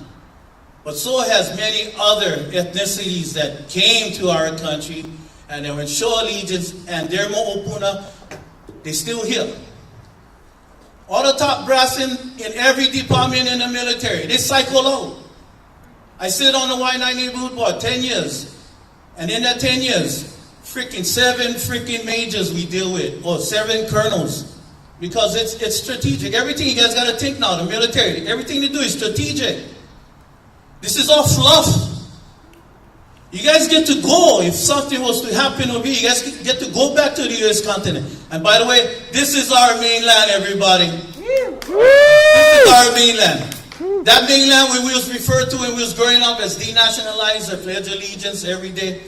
But so has many other ethnicities that came to our country and they were in show allegiance and their mo'opuna, they still here. All the top brass in every department in the military, they cycle out. I sit on the Y9 neighborhood board 10 years. And in that 10 years, freaking 7 freaking majors we deal with, or 7 colonels. Because it's strategic. Everything you guys got to think now, the military, everything they do is strategic. This is all fluff. You guys get to go. If something was to happen over here, you guys get to go back to the U.S. continent. And by the way, this is our mainland, everybody. This is our mainland. That mainland we was referred to when we was growing up as denationalized, I pledge allegiance every day.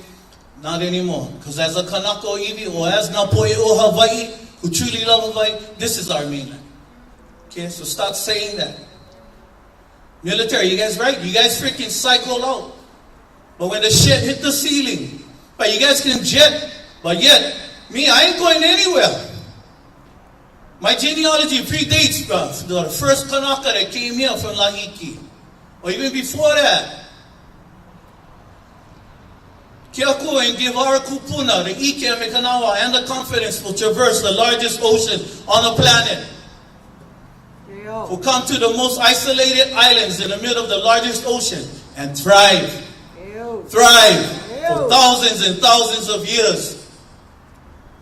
Not anymore. Because as a Kanako Iwi, or as Napoe o Hawaii, who truly love Hawaii, this is our mainland. Okay, so start saying that. Military, you guys right? You guys freaking cycle out. But when the shit hit the ceiling, but you guys can jet, but yet, me, I ain't going anywhere. My genealogy predates, bruh, the first Kanaka that came here from Lahiki. Or even before that. Kiako and give our kupuna, the Ike and Mekanawa, and the confidence will traverse the largest ocean on the planet. Will come to the most isolated islands in the middle of the largest ocean and thrive. Thrive for thousands and thousands of years.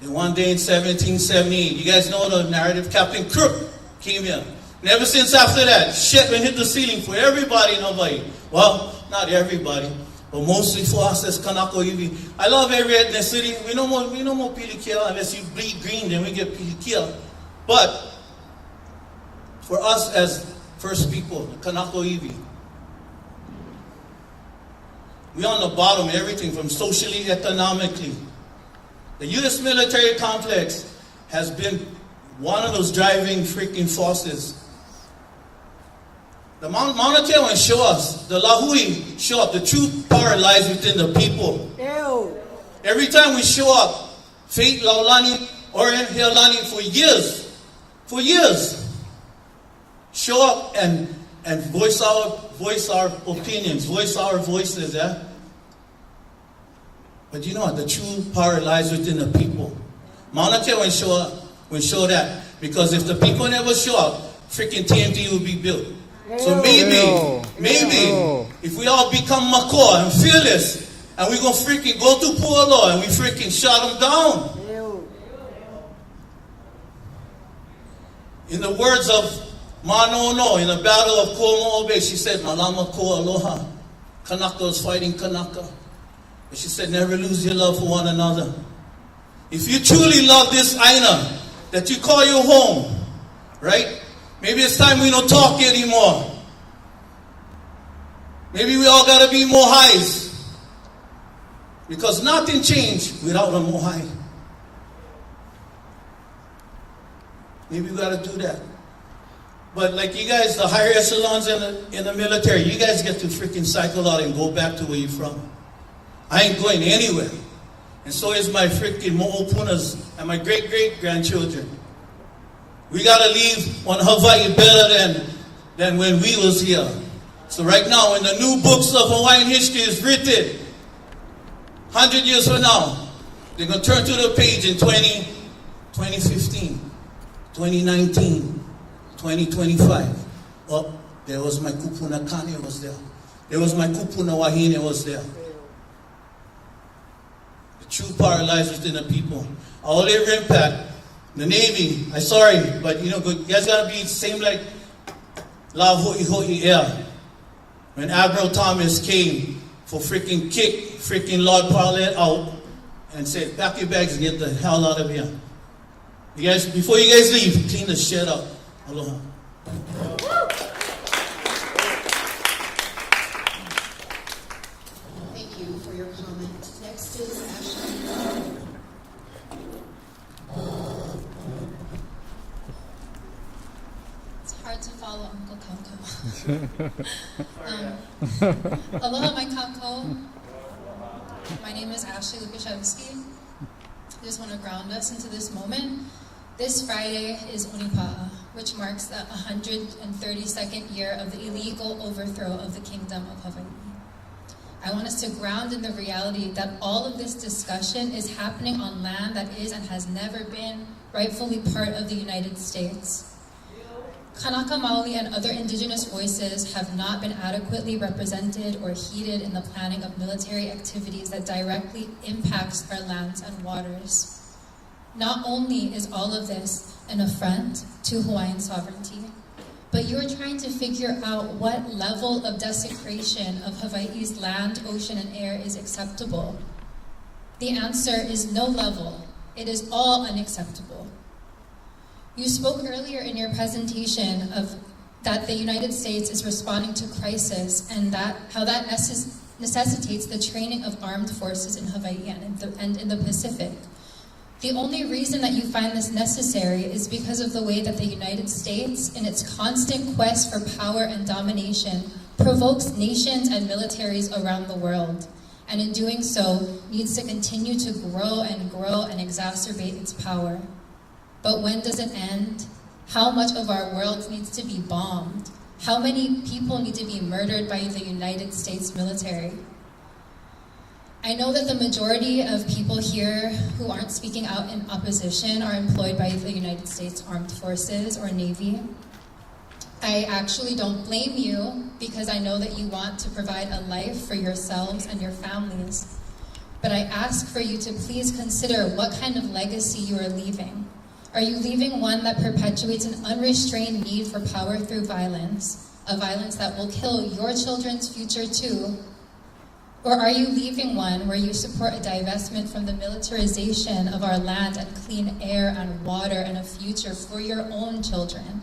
And one day in 1778, you guys know the narrative, Captain Crook came here. And ever since after that, shit went hit the ceiling for everybody in Hawaii. Well, not everybody, but mostly for us as Kanako Iwi. I love every ethnicity. We no more pilikia unless you bleed green, then we get pilikia. But for us as First People, Kanako Iwi, we're on the bottom of everything from socially, economically. The U.S. military complex has been one of those driving freaking forces. The Mauna Kea show us, the Līhue show up, the true power lies within the people. Every time we show up, Fate, Laulani, or Heolani for years, show up and voice our opinions, voice our voices, yeah? But you know what? The true power lies within the people. Mauna Kea will show that. Because if the people never show up, freaking TMT will be built. So maybe, if we all become makoa and fearless, and we're going to freaking go to Pu'alo and we freaking shut them down. In the words of Manono in the battle of Komo'obe, she said, Malama ko aloha. Kanaka is fighting Kanaka. But she said, never lose your love for one another. If you truly love this aina that you call your home, right? Maybe it's time we don't talk anymore. Maybe we all got to be mohais. Because nothing changed without a mohai. Maybe we got to do that. But like you guys, the higher echelons in the military, you guys get to freaking cycle out and go back to where you're from. I ain't going anywhere. And so is my freaking mo'opunas and my great-great-grandchildren. We got to leave on Hawaii better than when we was here. So right now, when the new books of Hawaiian history is written, 100 years from now, they're going to turn to the page in 2015, 2019, 2025. Oh, there was my kupuna kane was there. There was my kupuna wahine was there. The true power lies within the people. All their RIMPAC, The Navy, I'm sorry, but you guys gotta be the same like La Hui Air. When Admiral Thomas came for freaking kick freaking Lord Parlett out and said, pack your bags and get the hell out of here. You guys, before you guys leave, clean the shit up. Aloha. Thank you for your comment. Next is Ashley. It's hard to follow Uncle Kako. Aloha, my Kako. My name is Ashley Lukashevsky. I just want to ground us into this moment. This Friday is Onipa'a, which marks the 132nd year of the illegal overthrow of the Kingdom of Hawaii. I want us to ground in the reality that all of this discussion is happening on land that is and has never been rightfully part of the United States. Kanaka Maoli and other indigenous voices have not been adequately represented or heeded in the planning of military activities that directly impacts our lands and waters. Not only is all of this an affront to Hawaiian sovereignty, but you're trying to figure out what level of desecration of Hawaii's land, ocean, and air is acceptable. The answer is no level. It is all unacceptable. You spoke earlier in your presentation of that the United States is responding to crisis and how that necessitates the training of armed forces in Hawaii and in the Pacific. The only reason that you find this necessary is because of the way that the United States, in its constant quest for power and domination, provokes nations and militaries around the world, and in doing so, needs to continue to grow and exacerbate its power. But when does it end? How much of our world needs to be bombed? How many people need to be murdered by the United States military? I know that the majority of people here who aren't speaking out in opposition are employed by the United States Armed Forces or Navy. I actually don't blame you because I know that you want to provide a life for yourselves and your families. But I ask for you to please consider what kind of legacy you are leaving. Are you leaving one that perpetuates an unrestrained need for power through violence, a violence that will kill your children's future too? Or are you leaving one where you support a divestment from the militarization of our land and clean air and water and a future for your own children?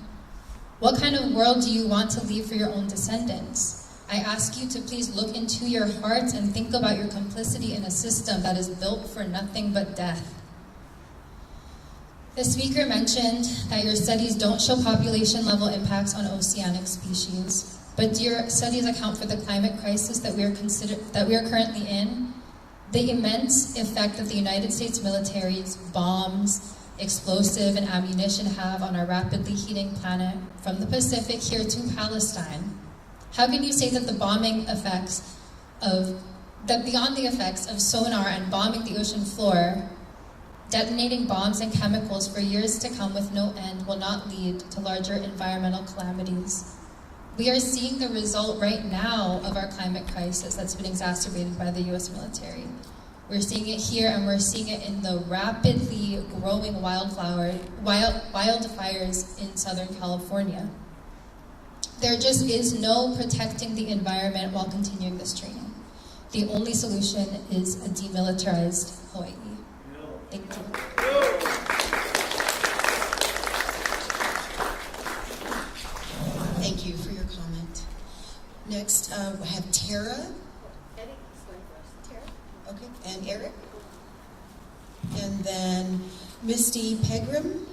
What kind of world do you want to leave for your own descendants? I ask you to please look into your hearts and think about your complicity in a system that is built for nothing but death. The speaker mentioned that your studies don't show population level impacts on oceanic species, but do your studies account for the climate crisis that we are currently in? The immense effect that the United States military's bombs, explosive and ammunition have on our rapidly heating planet, from the Pacific here to Palestine. How can you say that beyond the effects of sonar and bombing the ocean floor, detonating bombs and chemicals for years to come with no end will not lead to larger environmental calamities? We are seeing the result right now of our climate crisis that's been exacerbated by the US military. We're seeing it here and we're seeing it in the rapidly growing wildfires in Southern California. There just is no protecting the environment while continuing this training. The only solution is a demilitarized Hawaii. Thank you. Thank you for your comment. Next, we have Tara. Eddie is going first. Tara? Okay, and Eric. And then Misty Pegram.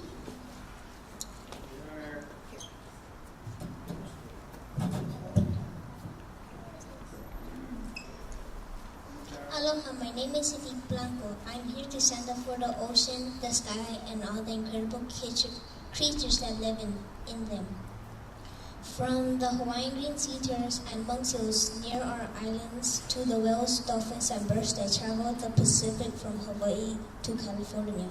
Aloha, my name is Edith Blanco. I'm here to stand up for the ocean, the sky, and all the incredible creatures that live in them. From the Hawaiian green sea turtles and monk seals near our islands to the whales, dolphins, and birds that travel the Pacific from Hawaii to California.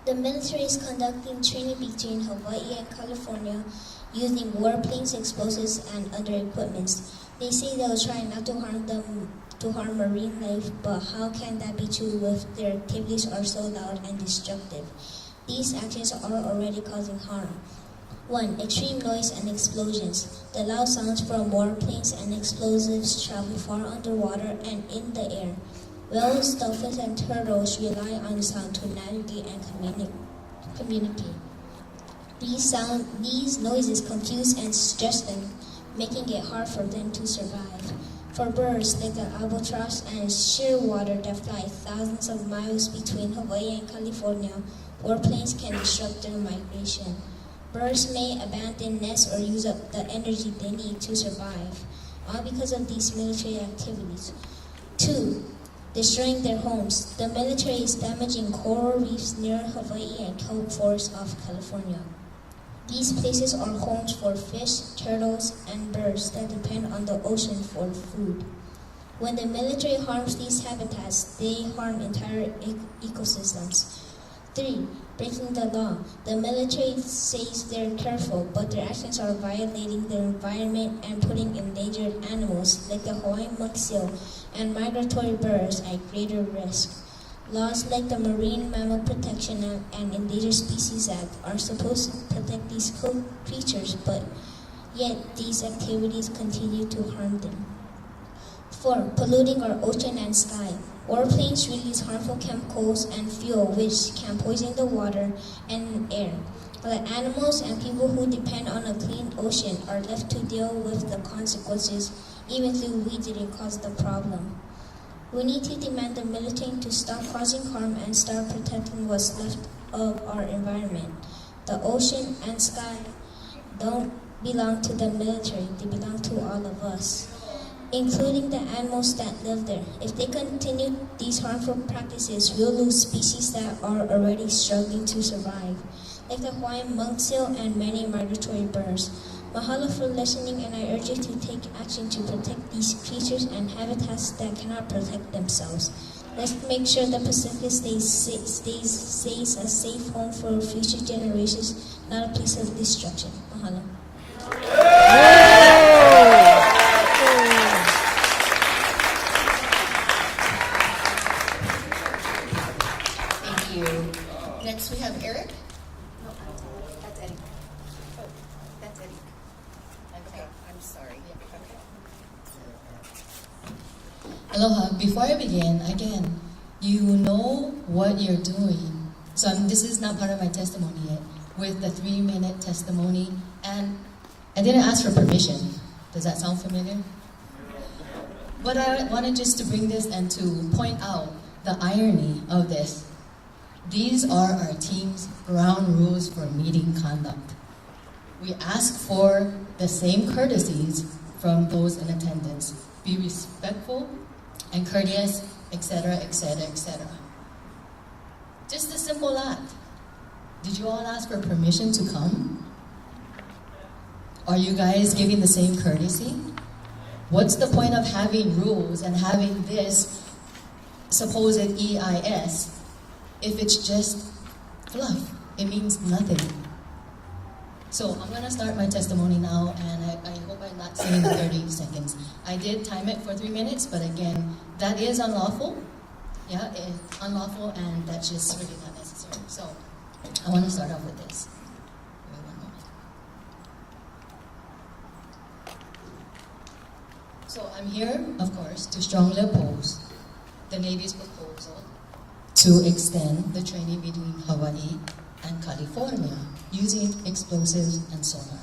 The military is conducting training between Hawaii and California using warplanes, explosives, and other equipments. They say they'll try not to harm marine life, but how can that be true if their activities are so loud and destructive? These actions are already causing harm. 1. Extreme noise and explosions. The loud sounds from warplanes and explosives travel far underwater and in the air. Whales, dolphins, and turtles rely on sound to navigate and communicate. These noises confuse and stress them, making it hard for them to survive. For birds like the albatross and shearwater that fly thousands of miles between Hawaii and California, warplanes can disrupt their migration. Birds may abandon nests or use up the energy they need to survive, all because of these military activities. 2. Destroying their homes. The military is damaging coral reefs near Hawaii and kelp forests off California. These places are homes for fish, turtles, and birds that depend on the ocean for food. When the military harms these habitats, they harm entire ecosystems. 3. Breaking the law. The military says they're careful, but their actions are violating the environment and putting endangered animals like the Hawaiian monk seal and migratory birds at greater risk. Laws like the Marine Mammal Protection Act and Endangered Species Act are supposed to protect these creatures, but yet these activities continue to harm them. 4. Polluting our ocean and sky. Warplanes release harmful chemicals and fuel which can poison the water and air. The animals and people who depend on a clean ocean are left to deal with the consequences, even though we didn't cause the problem. We need to demand the military to stop causing harm and start protecting what's left of our environment. The ocean and sky don't belong to the military, they belong to all of us, including the animals that live there. If they continue these harmful practices, we'll lose species that are already struggling to survive, like the Hawaiian monk seal and many migratory birds. Mahalo for listening, and I urge you to take action to protect these creatures and habitats that cannot protect themselves. Let's make sure the Pacific stays a safe home for future generations, not a place of destruction. Mahalo. Thank you. Next we have Eric. That's Eddie. Oh, that's Eddie. Okay, I'm sorry. Aloha. Before I begin, again, you know what you're doing. So this is not part of my testimony yet, with the 3-minute testimony, and I didn't ask for permission. Does that sound familiar? But I wanted just to bring this and to point out the irony of this. These are our team's ground rules for meeting conduct. We ask for the same courtesies from those in attendance. Be respectful and courteous, etc., etc., etc. Just a simple act. Did you all ask for permission to come? Are you guys giving the same courtesy? What's the point of having rules and having this supposed EIS if it's just fluff? It means nothing. So I'm going to start my testimony now, and I hope I'm not saying 30 seconds. I did time it for 3 minutes, but again, that is unlawful. Yeah, it's unlawful, and that's just really not necessary. So I want to start off with this. Wait 1 moment. So I'm here, of course, to strongly oppose the Navy's proposal to extend the training between Hawaii and California using explosives and sonar.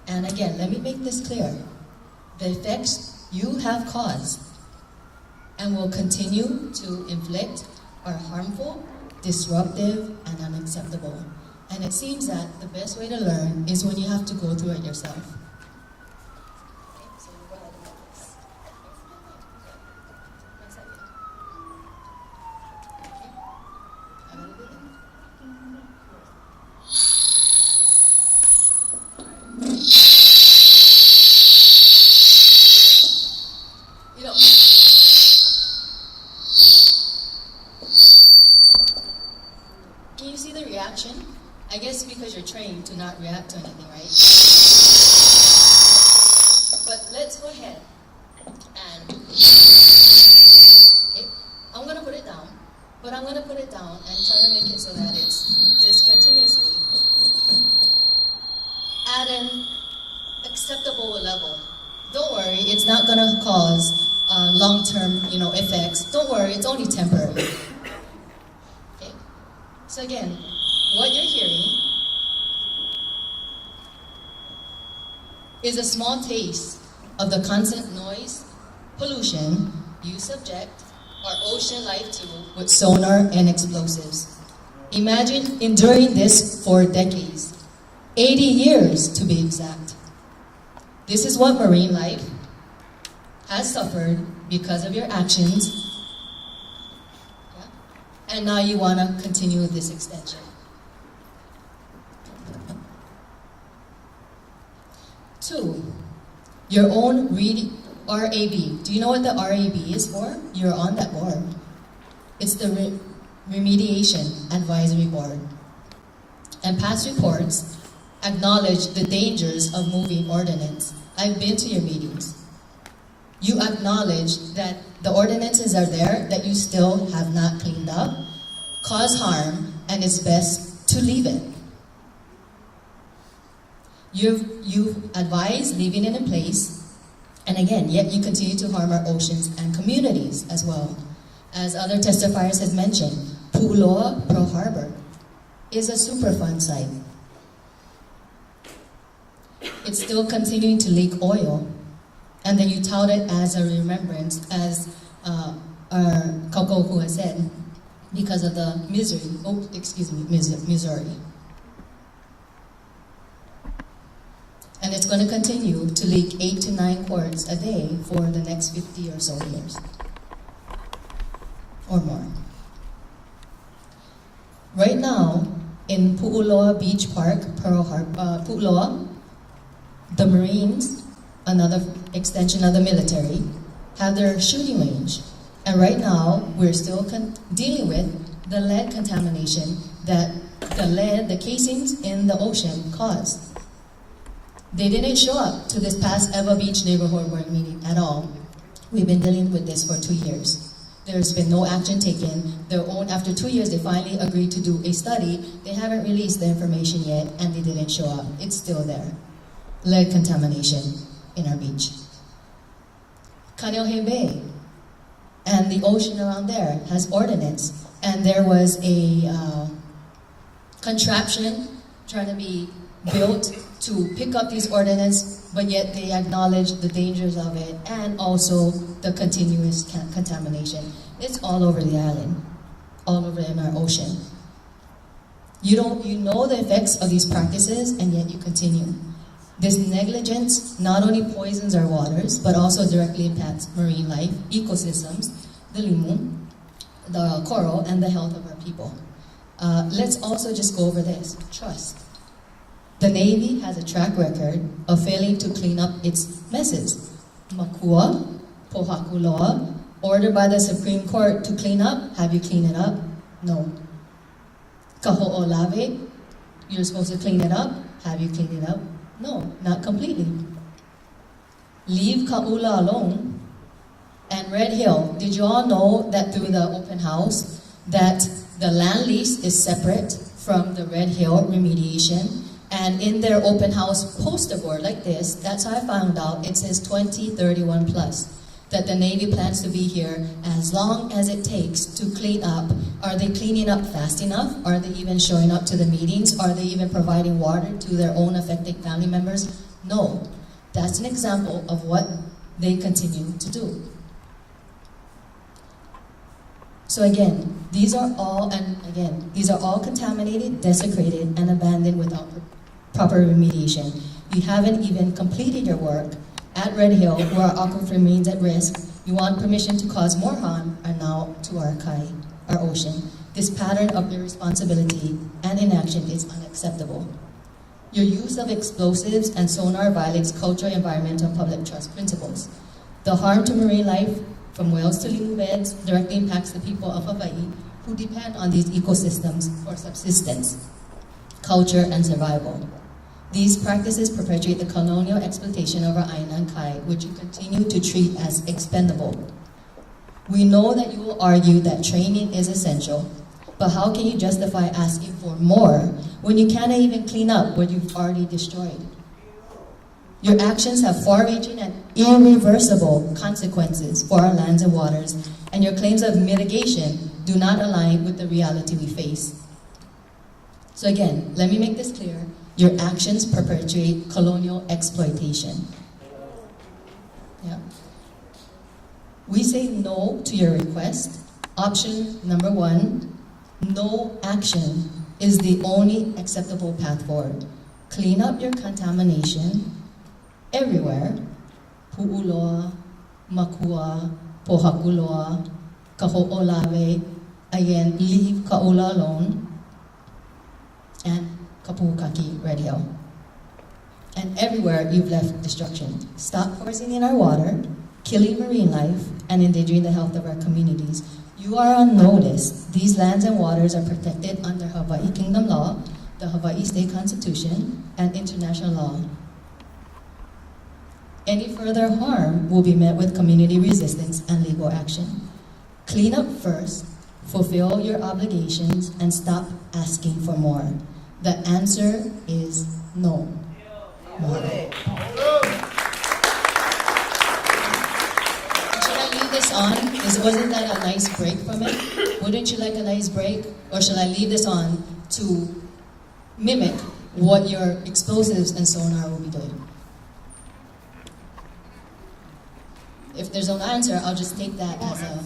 And again, let me make this clear. The effects you have caused and will continue to inflict are harmful, disruptive, and unacceptable. And it seems that the best way to learn is when you have to go through it yourself. Can you see the reaction? I guess because you're trained to not react to anything, right? But let's go ahead and, okay, I'm gonna put it down. But I'm going to put it down and try to make it so that it's just continuously at an acceptable level. Don't worry, it's not going to cause long-term, effects. Don't worry, it's only temporary. Okay? So again, what you're hearing is a small taste of the constant noise, pollution you subject our ocean life to with sonar and explosives. Imagine enduring this for decades, 80 years to be exact. This is what marine life has suffered because of your actions. Yeah? And now you want to continue this extension. 2, your own RAB. Do you know what the RAB is for? You're on that board. It's the Remediation Advisory Board. And past reports acknowledge the dangers of moving ordinance. I've been to your meetings. You acknowledge that the ordinances are there that you still have not cleaned up, cause harm, and it's best to leave it. You've advised leaving it in place, and again, yet you continue to harm our oceans and communities as well. As other testifiers have mentioned, Pu'uloa Pearl Harbor is a Superfund site. It's still continuing to leak oil, and then you tout it as a remembrance, as our Kauai has said, because of the Missouri. And it's going to continue to leak 8 to 9 quarts a day for the next 50 or so years, or more. Right now, in Pu'uloa Beach Park, Pearl Harbor, Pu'uloa, the Marines, another extension of the military, have their shooting range. And right now, we're still dealing with the lead contamination that the casings in the ocean caused. They didn't show up to this past Eva Beach neighborhood board meeting at all. We've been dealing with this for 2 years. There's been no action taken. After 2 years, they finally agreed to do a study. They haven't released the information yet, and they didn't show up. It's still there. Lead contamination in our beach. Kaneohe Bay and the ocean around there has ordinance, and there was a contraption trying to be built to pick up these ordinance, but yet they acknowledge the dangers of it and also the continuous contamination. It's all over the island, all over in our ocean. You know the effects of these practices, and yet you continue. This negligence not only poisons our waters, but also directly impacts marine life, ecosystems, the limu, the coral, and the health of our people. Let's also just go over this, trust. The Navy has a track record of failing to clean up its messes. Makua, Pohakuloa, ordered by the Supreme Court to clean up. Have you cleaned it up? No. Kaho'olawe, you're supposed to clean it up. Have you cleaned it up? No, not completely. Leave Ka'ula alone. And Red Hill, did you all know that through the open house that the land lease is separate from the Red Hill remediation? And in their open house poster board like this, that's how I found out, it says 2031 plus. That the Navy plans to be here as long as it takes to clean up. Are they cleaning up fast enough? Are they even showing up to the meetings? Are they even providing water to their own affected family members? No. That's an example of what they continue to do. So again, these are all contaminated, desecrated, and abandoned without proper remediation. You haven't even completed your work at Red Hill, where our aquifer remains at risk. You want permission to cause more harm, and now to our kai, our ocean. This pattern of irresponsibility and inaction is unacceptable. Your use of explosives and sonar violates cultural, environmental, and public trust principles. The harm to marine life, from whales to limu beds, directly impacts the people of Hawaii, who depend on these ecosystems for subsistence, culture, and survival. These practices perpetuate the colonial exploitation of our aina and kai, which you continue to treat as expendable. We know that you will argue that training is essential, but how can you justify asking for more when you cannot even clean up what you've already destroyed? Your actions have far-reaching and irreversible consequences for our lands and waters, and your claims of mitigation do not align with the reality we face. So again, let me make this clear. Your actions perpetuate colonial exploitation. Yeah. We say no to your request. Option number 1, no action is the only acceptable path forward. Clean up your contamination everywhere. Pu'uloa, makua, pohakuloa, kaho'olawe, again, leave Kaula alone, and Kapukaki Red Hill. And everywhere you've left destruction. Stop poisoning our water, killing marine life, and endangering the health of our communities. You are on notice. These lands and waters are protected under Hawaii Kingdom law, the Hawaii State Constitution, and international law. Any further harm will be met with community resistance and legal action. Clean up first, fulfill your obligations, and stop asking for more. The answer is no. Should I leave this on? Wasn't that a nice break from it? Wouldn't you like a nice break? Or should I leave this on to mimic what your explosives and sonar will be doing? If there's no answer, I'll just take that as a...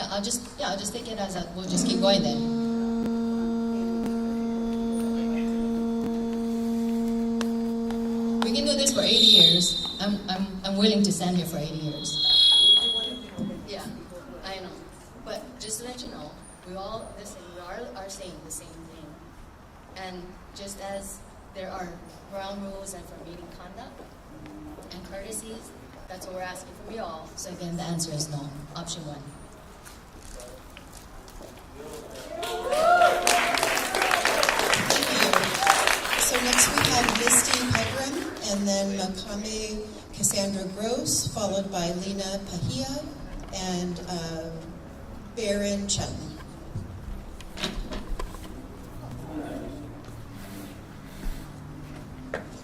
I'll just take it as a... We'll just keep going then. We can do this for 80 years. I'm willing to stand here for 80 years. Yeah, I know. But just to let you know, we all are saying the same thing. And just as there are ground rules and for meeting conduct and courtesies, that's what we're asking from you all. So again, the answer is no. Option 1. So next we have Misty Pegram, and then Makame Cassandra Gross, followed by Lena Pahia and Baron Chutton.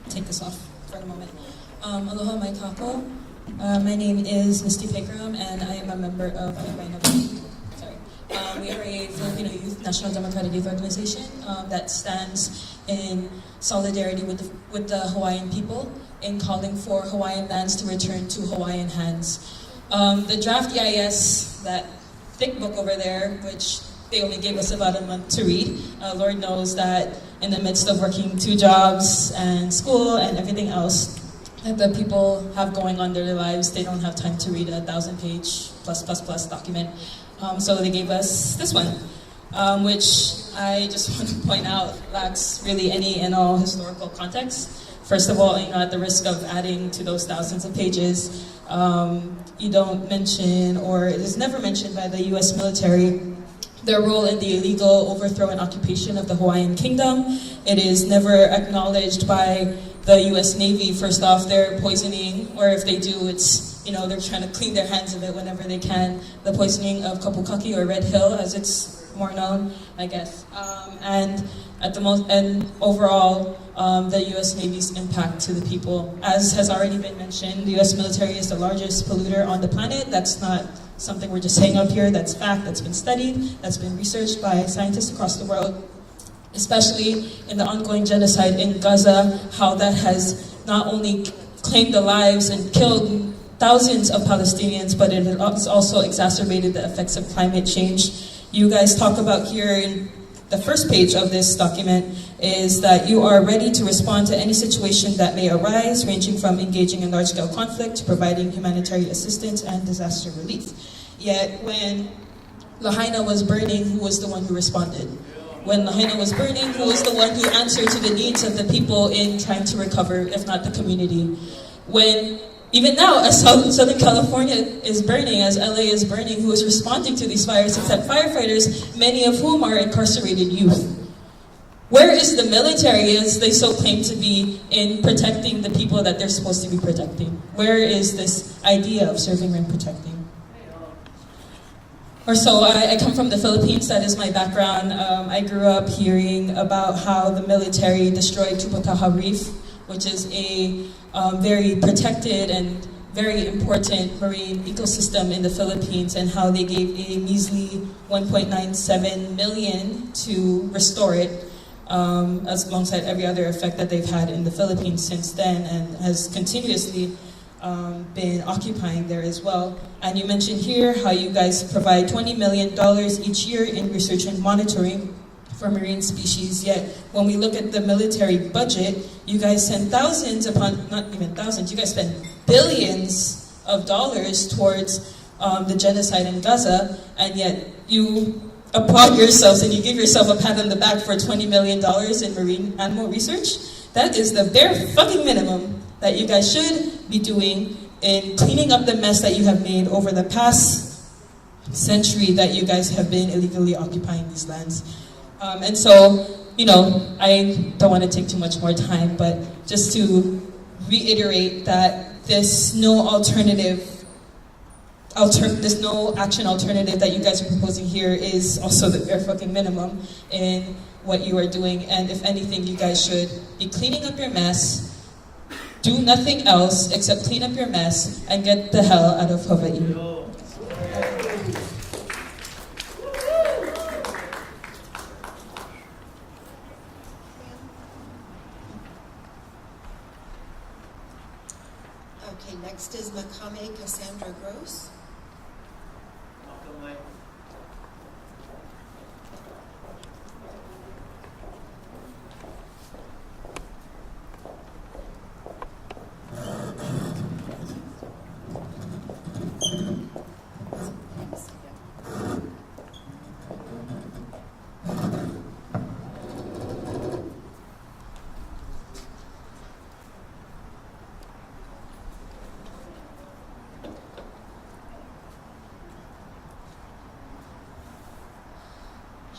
Take this off for a moment. Aloha mai kako. My name is Misty Pegram, and I am a member of we are a Filipino Youth National Democratic Youth Organization that stands in solidarity with the Hawaiian people in calling for Hawaiian lands to return to Hawaiian hands. The draft EIS, that thick book over there, which they only gave us about a month to read. Lord knows that in the midst of working 2 jobs and school and everything else that the people have going on their lives, they don't have time to read a 1,000-page plus document. So they gave us this one, which I just want to point out lacks really any and all historical context. First of all, at the risk of adding to those thousands of pages, you don't mention, or it is never mentioned by the U.S. military, their role in the illegal overthrow and occupation of the Hawaiian Kingdom. It is never acknowledged by the U.S. Navy. First off, their poisoning, or if they do, it's they're trying to clean their hands of it whenever they can. The poisoning of Kapukaki, or Red Hill, as it's more known, I guess. And overall, the U.S. Navy's impact to the people. As has already been mentioned, the U.S. military is the largest polluter on the planet. That's not something we're just saying up here. That's fact. That's been studied. That's been researched by scientists across the world, especially in the ongoing genocide in Gaza, how that has not only claimed the lives and killed thousands of Palestinians, but it has also exacerbated the effects of climate change. You guys talk about here in the first page of this document is that you are ready to respond to any situation that may arise, ranging from engaging in large-scale conflict to providing humanitarian assistance and disaster relief. Yet when Lahaina was burning, who was the one who responded? When Lahaina was burning, who was the one who answered to the needs of the people in trying to recover, if not the community? When even now, as Southern California is burning, as LA is burning, who is responding to these fires except firefighters, many of whom are incarcerated youth? Where is the military, as they so claim to be, in protecting the people that they're supposed to be protecting? Where is this idea of serving and protecting? or so. I come from the Philippines, that is my background. I grew up hearing about how the military destroyed Tupataha Reef, which is a very protected and very important marine ecosystem in the Philippines, and how they gave a measly 1.97 million to restore it, as alongside every other effect that they've had in the Philippines since then, and has continuously been occupying there as well. And you mentioned here how you guys provide $20 million each year in research and monitoring for marine species, yet when we look at the military budget, you guys send thousands upon, not even thousands, you guys spend billions of dollars towards the genocide in Gaza, and yet you applaud yourselves and you give yourself a pat on the back for $20 million in marine animal research. That is the bare fucking minimum that you guys should be doing in cleaning up the mess that you have made over the past century that you guys have been illegally occupying these lands. And so, you know, I don't want to take too much more time, but just to reiterate that this no action alternative that you guys are proposing here is also the bare fucking minimum in what you are doing. And if anything, you guys should be cleaning up your mess, do nothing else except clean up your mess, and get the hell out of Hawaii. Okay, next is Makame Cassandra Gross.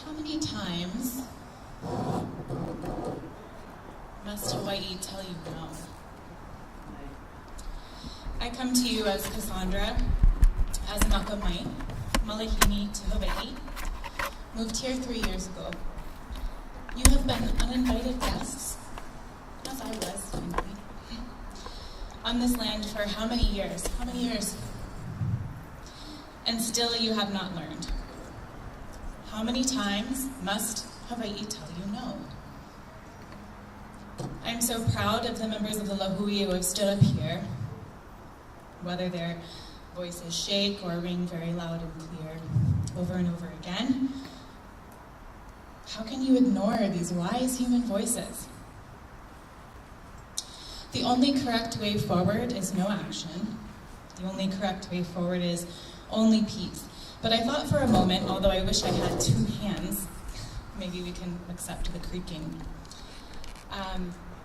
How many times must Hawaii tell you no? I come to you as Cassandra, as an Akamai, Malahini to Hawaii, moved here 3 years ago. You have been uninvited guests, as I was, frankly, on this land for how many years? How many years? And still you have not learned. How many times must Hawaii tell you no? I'm so proud of the members of the Līhue who have stood up here, whether their voices shake or ring very loud and clear over and over again. How can you ignore these wise human voices? The only correct way forward is no action. The only correct way forward is only peace. But I thought for a moment, although I wish I had 2 hands, maybe we can accept the creaking.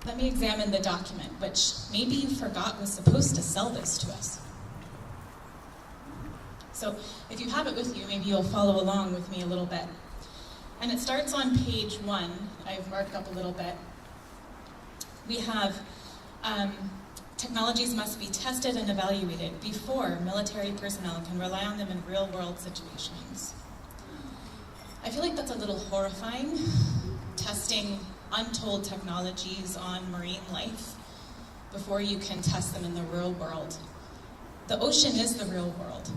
Let me examine the document, which maybe you forgot was supposed to sell this to us. So if you have it with you, maybe you'll follow along with me a little bit. And it starts on page 1. I've marked up a little bit. We have technologies must be tested and evaluated before military personnel can rely on them in real-world situations. I feel like that's a little horrifying, testing untold technologies on marine life before you can test them in the real world. The ocean is the real world.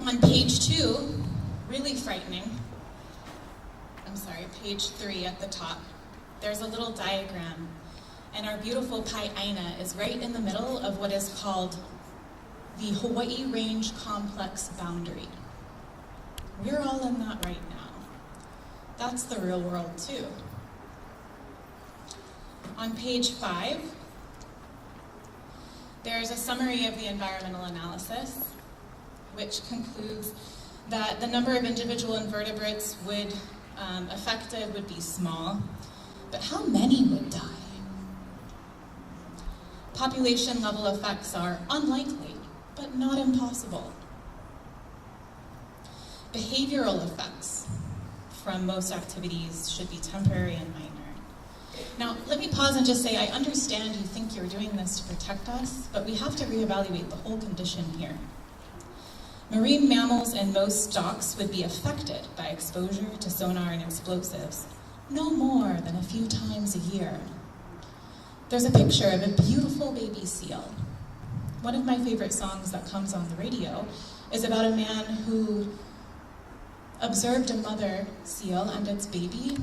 On page 2, really frightening, I'm sorry, page 3 at the top, there's a little diagram, and our beautiful Pai'aina is right in the middle of what is called the Hawaii Range Complex Boundary. We're all in that right now. That's the real world too. On page 5, there's a summary of the environmental analysis, which concludes that the number of individual invertebrates affected would be small, but how many would die? Population level effects are unlikely, but not impossible. Behavioral effects from most activities should be temporary and minor. Now, let me pause and just say, I understand you think you're doing this to protect us, but we have to reevaluate the whole condition here. Marine mammals and most stocks would be affected by exposure to sonar and explosives, no more than a few times a year. There's a picture of a beautiful baby seal. One of my favorite songs that comes on the radio is about a man who observed a mother seal and its baby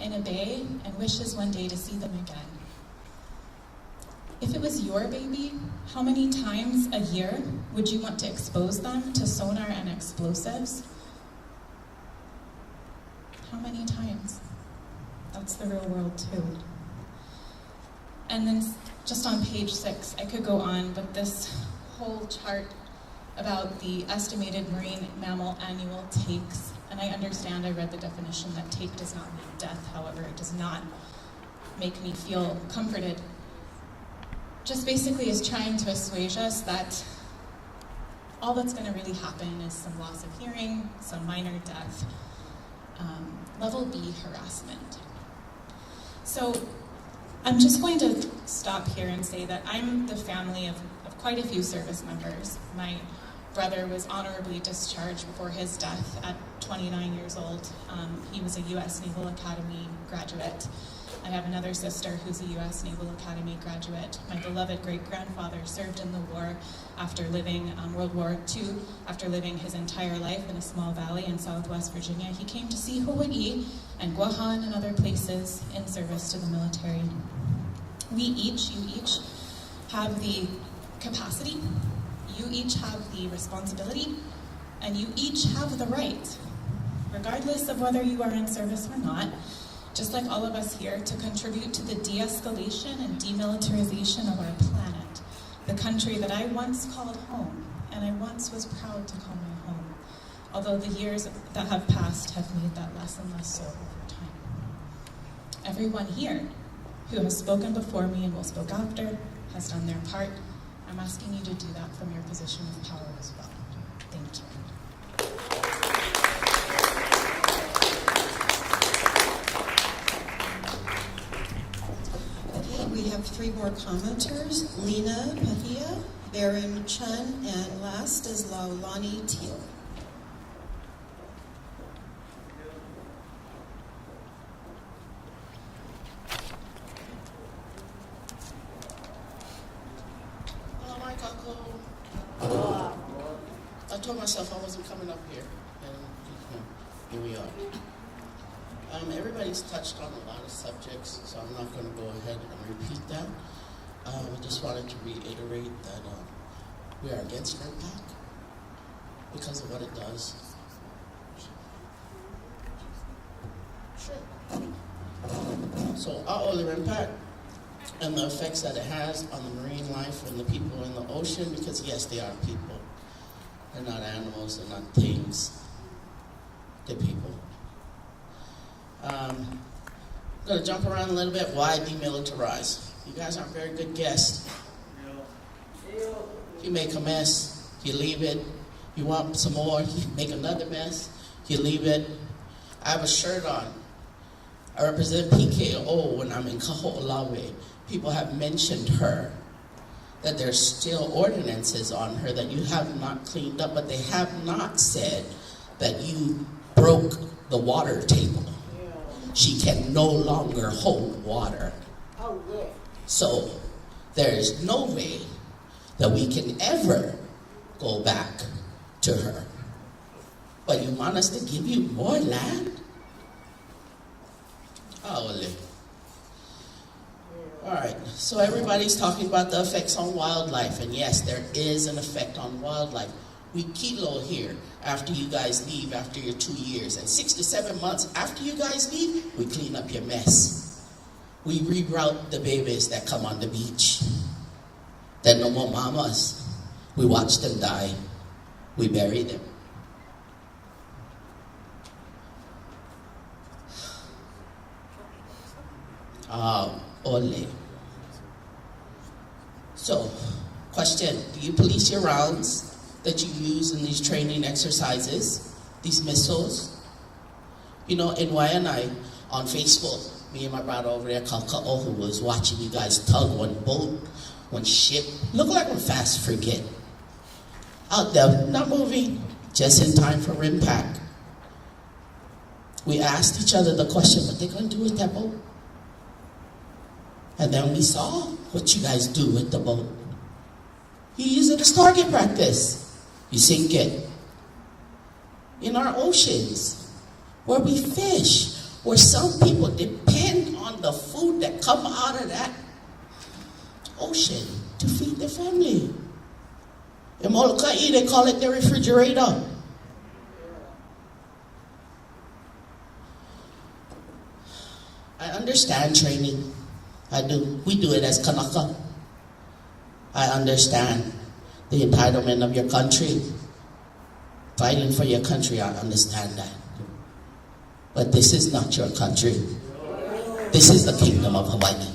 in a bay and wishes one day to see them again. If it was your baby, how many times a year would you want to expose them to sonar and explosives? How many times? That's the real world too. And then just on page 6, I could go on, but this whole chart about the estimated marine mammal annual takes, and I understand, I read the definition that take does not mean death, however, it does not make me feel comforted. Just basically is trying to assuage us that all that's going to really happen is some loss of hearing, some minor death, level B harassment. So I'm just going to stop here and say that I'm the family of quite a few service members. My brother was honorably discharged before his death at 29 years old. He was a U.S. Naval Academy graduate. I have another sister who's a U.S. Naval Academy graduate. My beloved great-grandfather served in the war after living World War II, after living his entire life in a small valley in southwest Virginia. He came to see Hawaii and Guahan and other places in service to the military. We each, you each, have the capacity, you each have the responsibility, and you each have the right, regardless of whether you are in service or not, just like all of us here, to contribute to the de-escalation and demilitarization of our planet, the country that I once called home, and I once was proud to call my home, although the years that have passed have made that less and less so over time. Everyone here who has spoken before me and will speak after has done their part. I'm asking you to do that from your position of power as well. Thank you. We have 3 more commenters, Lena Pahia, Baron Chun, and last is Laulani Teal. I told myself I wasn't coming up here, and here we are. Everybody's touched on a lot of subjects, so I'm not going to go ahead and repeat that. I just wanted to reiterate that we are against RIMPAC because of what it does. Sure. So A'ole RIMPAC and the effects that it has on the marine life and the people in the ocean, because yes, they are people. They're not animals, they're not things. They're people. I'm going to jump around a little bit. Why demilitarize? You guys aren't very good guests. You make a mess, you leave it. You want some more, you make another mess, you leave it. I have a shirt on. I represent PKO when I'm in Kaho'olawe. People have mentioned her, that there's still ordinances on her that you have not cleaned up, but they have not said that you broke the water table. She can no longer hold water. So there is no way that we can ever go back to her. But you want us to give you more land? Oh, all right, so everybody's talking about the effects on wildlife, and yes, there is an effect on wildlife. We kilo here after you guys leave after your 2 years, and 6 to 7 months after you guys leave, we clean up your mess. We reroute the babies that come on the beach. There are no more mamas. We watch them die. We bury them. Ole. So, question, do you police your rounds that you use in these training exercises, these missiles? You know, in Waianae, on Facebook, Me and my brother over there called Ka'ohu was watching you guys tug one boat, one ship. Look like we're fast forget. Out there, not moving, just in time for RIMPAC. We asked each other the question, what they gonna do with that boat? And then we saw what you guys do with the boat. You use it as target practice. You sink it. In our oceans, where we fish, where some people depend on the food that come out of that ocean to feed their family. In Molokai, they call it their refrigerator. I understand training. I do. We do it as Kanaka. I understand the entitlement of your country. Fighting for your country, I understand that. But this is not your country. This is the Kingdom of Hawaii.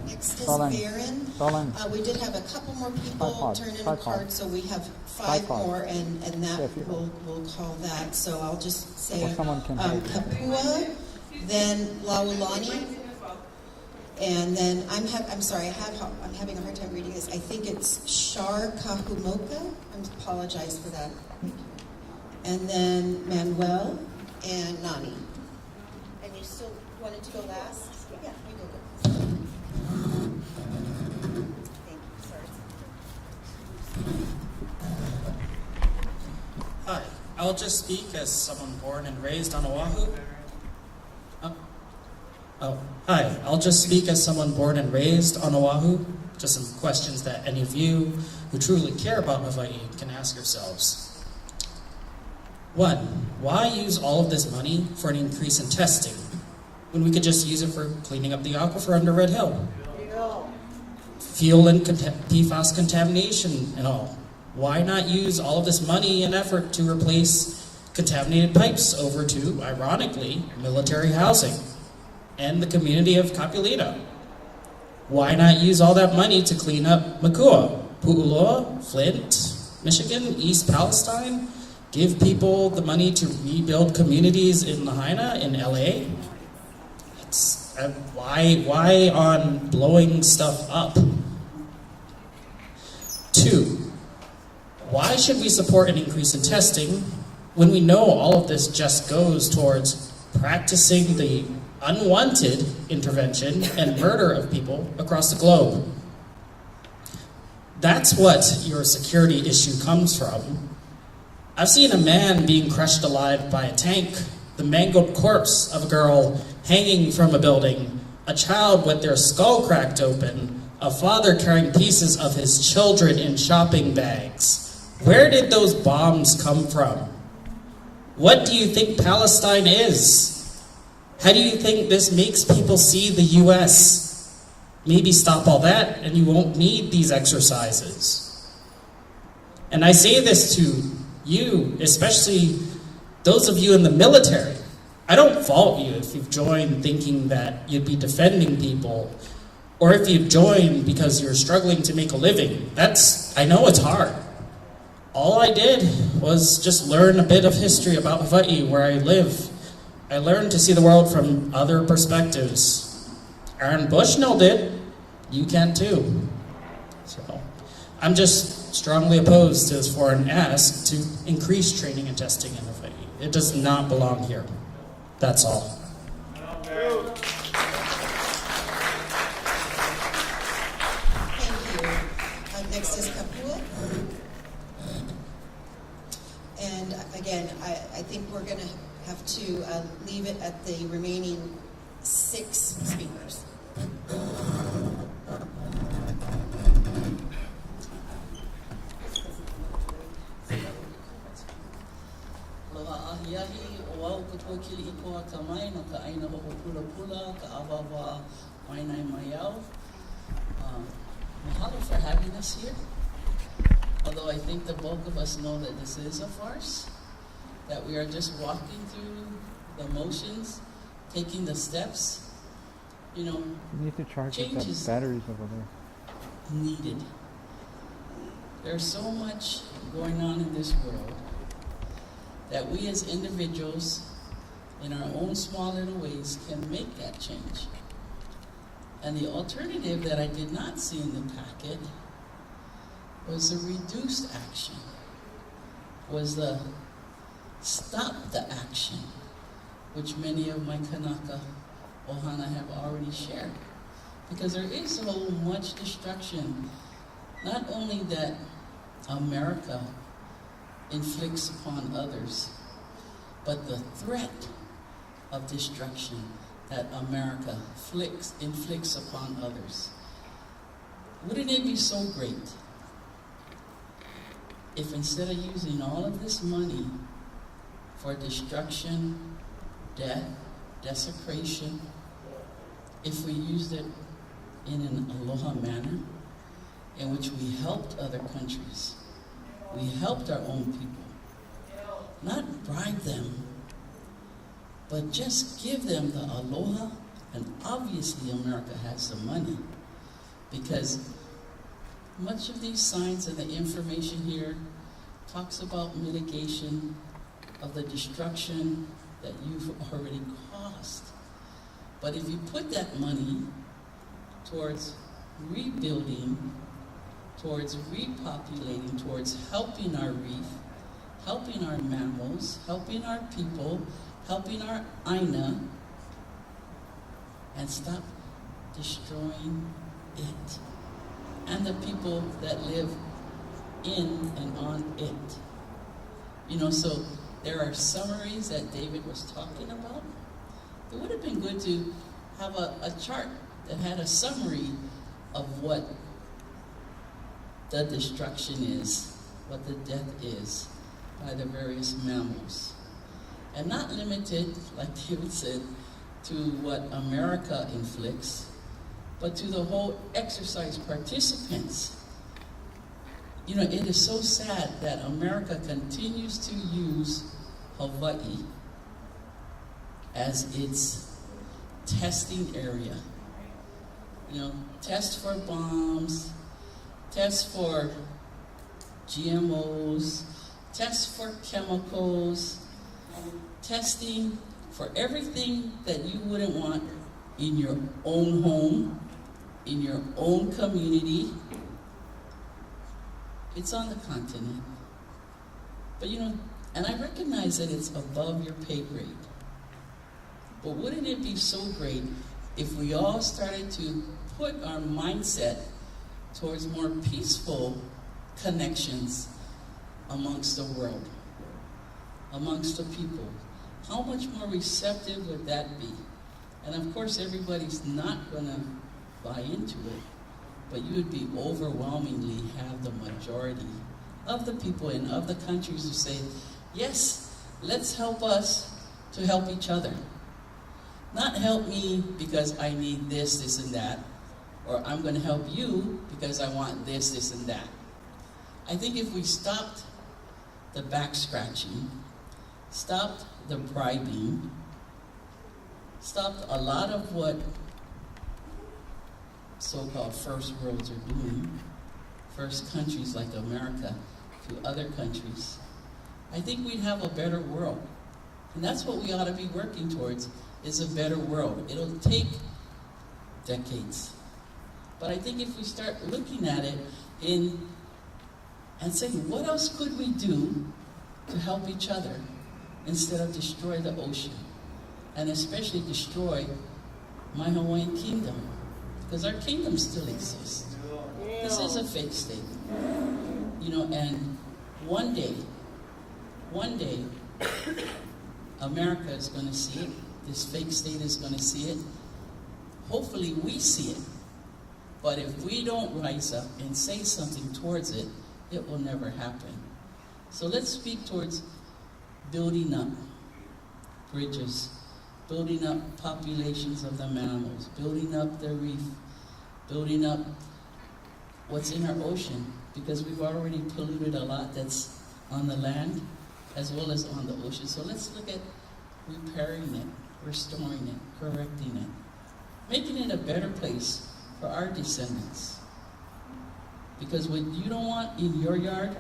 Next is Baron. We did have a couple more people turn in a card, so we have 5 more, and that we'll call that. So I'll just say Ahupua, then Laulani, and then I'm having a hard time reading this. I think it's Shar Kahumoka. I apologize for that. And then Manuel and Nani. And you still wanted to go last? Yeah, you go. Hi, I'll just speak as someone born and raised on Oahu. Hi, I'll just speak as someone born and raised on Oahu. Just some questions that any of you who truly care about Hawaii can ask yourselves. 1, why use all of this money for an increase in testing when we could just use it for cleaning up the aquifer under Red Hill? Fuel and PFAS contamination and all. Why not use all of this money and effort to replace contaminated pipes over to, ironically, military housing and the community of Kapulina? Why not use all that money to clean up Makua, Pu'uloa, Flint, Michigan, East Palestine? Give people the money to rebuild communities in Lahaina, in LA? Why on blowing stuff up? 2, why should we support an increase in testing when we know all of this just goes towards practicing the unwanted intervention and murder of people across the globe? That's what your security issue comes from. I've seen a man being crushed alive by a tank, the mangled corpse of a girl hanging from a building, a child with their skull cracked open, a father carrying pieces of his children in shopping bags. Where did those bombs come from? What do you think Palestine is? How do you think this makes people see the U.S.? Maybe stop all that and you won't need these exercises. And I say this to you, especially those of you in the military. I don't fault you if you've joined thinking that you'd be defending people, or if you've joined because you're struggling to make a living. I know it's hard. All I did was just learn a bit of history about Hawaii, where I live. I learned to see the world from other perspectives. Aaron Bushnell did. You can too. So I'm just strongly opposed to this foreign ask to increase training and testing in Hawaii. It does not belong here. That's all. Next is Kapua. And again, I think we're going to have to leave it at the remaining 6 speakers. Aloha ahiahi, o au katoa kili ikoa ka mai, no ka aina ho'o pula pula, ka awawa wainai mai au. Mahalo for having us here. Although I think the bulk of us know that this is a farce, that we are just walking through the motions, taking the steps. You know, You need to charge change the is batteries over there. needed. There's so much going on in this world, that we as individuals, in our own small little ways, can make that change. And the alternative that I did not see in the packet was the reduced action, was the stop the action, which many of my Kanaka Ohana have already shared. Because there is so much destruction, not only that America inflicts upon others, but the threat of destruction that America inflicts upon others. Wouldn't it be so great if instead of using all of this money for destruction, death, desecration, if we used it in an aloha manner in which we helped other countries, we helped our own people, not bribe them, but just give them the aloha, and obviously America has the money, because much of these signs and the information here talks about mitigation of the destruction that you've already caused. But if you put that money towards rebuilding, towards repopulating, towards helping our reef, helping our mammals, helping our people, helping our Aina, and stop destroying it and the people that live in and on it. You know, so there are summaries that David was talking about. It would have been good to have a chart that had a summary of what the destruction is, what the death is by the various mammals. And not limited, like David said, to what America inflicts, but to the whole exercise participants. You know, it is so sad that America continues to use Hawaii as its testing area. You know, test for bombs, test for GMOs, test for chemicals, testing for everything that you wouldn't want in your own home, in your own community. It's on the continent. But you know, and I recognize that it's above your pay grade. But wouldn't it be so great if we all started to put our mindset towards more peaceful connections amongst the world, amongst the people? How much more receptive would that be? And of course, everybody's not going to buy into it, but you would be overwhelmingly have the majority of the people and of the countries who say, yes, let's help us to help each other. Not help me because I need this, this, and that, or I'm going to help you because I want this, this, and that. I think if we stopped the back scratching, stopped the bribing, stopped a lot of what so-called first worlds are doing, first countries like America to other countries, I think we'd have a better world. And that's what we ought to be working towards, is a better world. It'll take decades. But I think if we start looking at it and saying, what else could we do to help each other instead of destroy the ocean? And especially destroy my Hawaiian kingdom. Because our kingdom still exists. This is a fake state. You know, and one day, America is going to see it. This fake state is going to see it. Hopefully we see it. But if we don't rise up and say something towards it, it will never happen. So let's speak towards building up bridges, building up populations of the mammals, building up the reef, building up what's in our ocean, because we've already polluted a lot that's on the land as well as on the ocean. So let's look at repairing it, restoring it, correcting it, making it a better place for our descendants. Because what you don't want in your yard,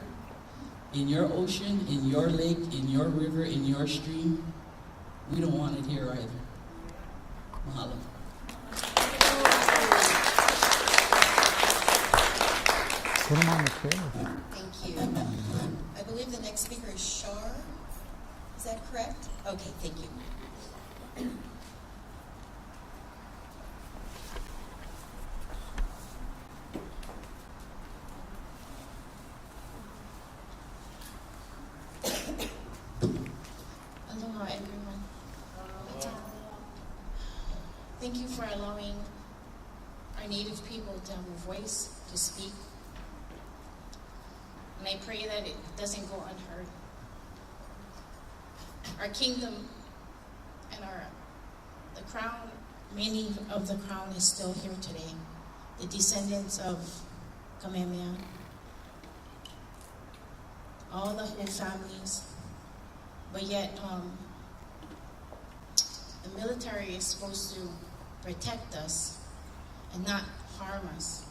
in your ocean, in your lake, in your river, in your stream, we don't want it here either. Mahalo. Put them on the chair. Thank you. I believe the next speaker is Shar. Is that correct? Okay, thank you. Aloha, everyone. Thank you for allowing our Native people to have a voice to speak. And I pray that it doesn't go unheard. Our kingdom and the crown, many of the crown is still here today. The descendants of Kamehameha, all the whole families. But yet, the military is supposed to protect us and not harm us.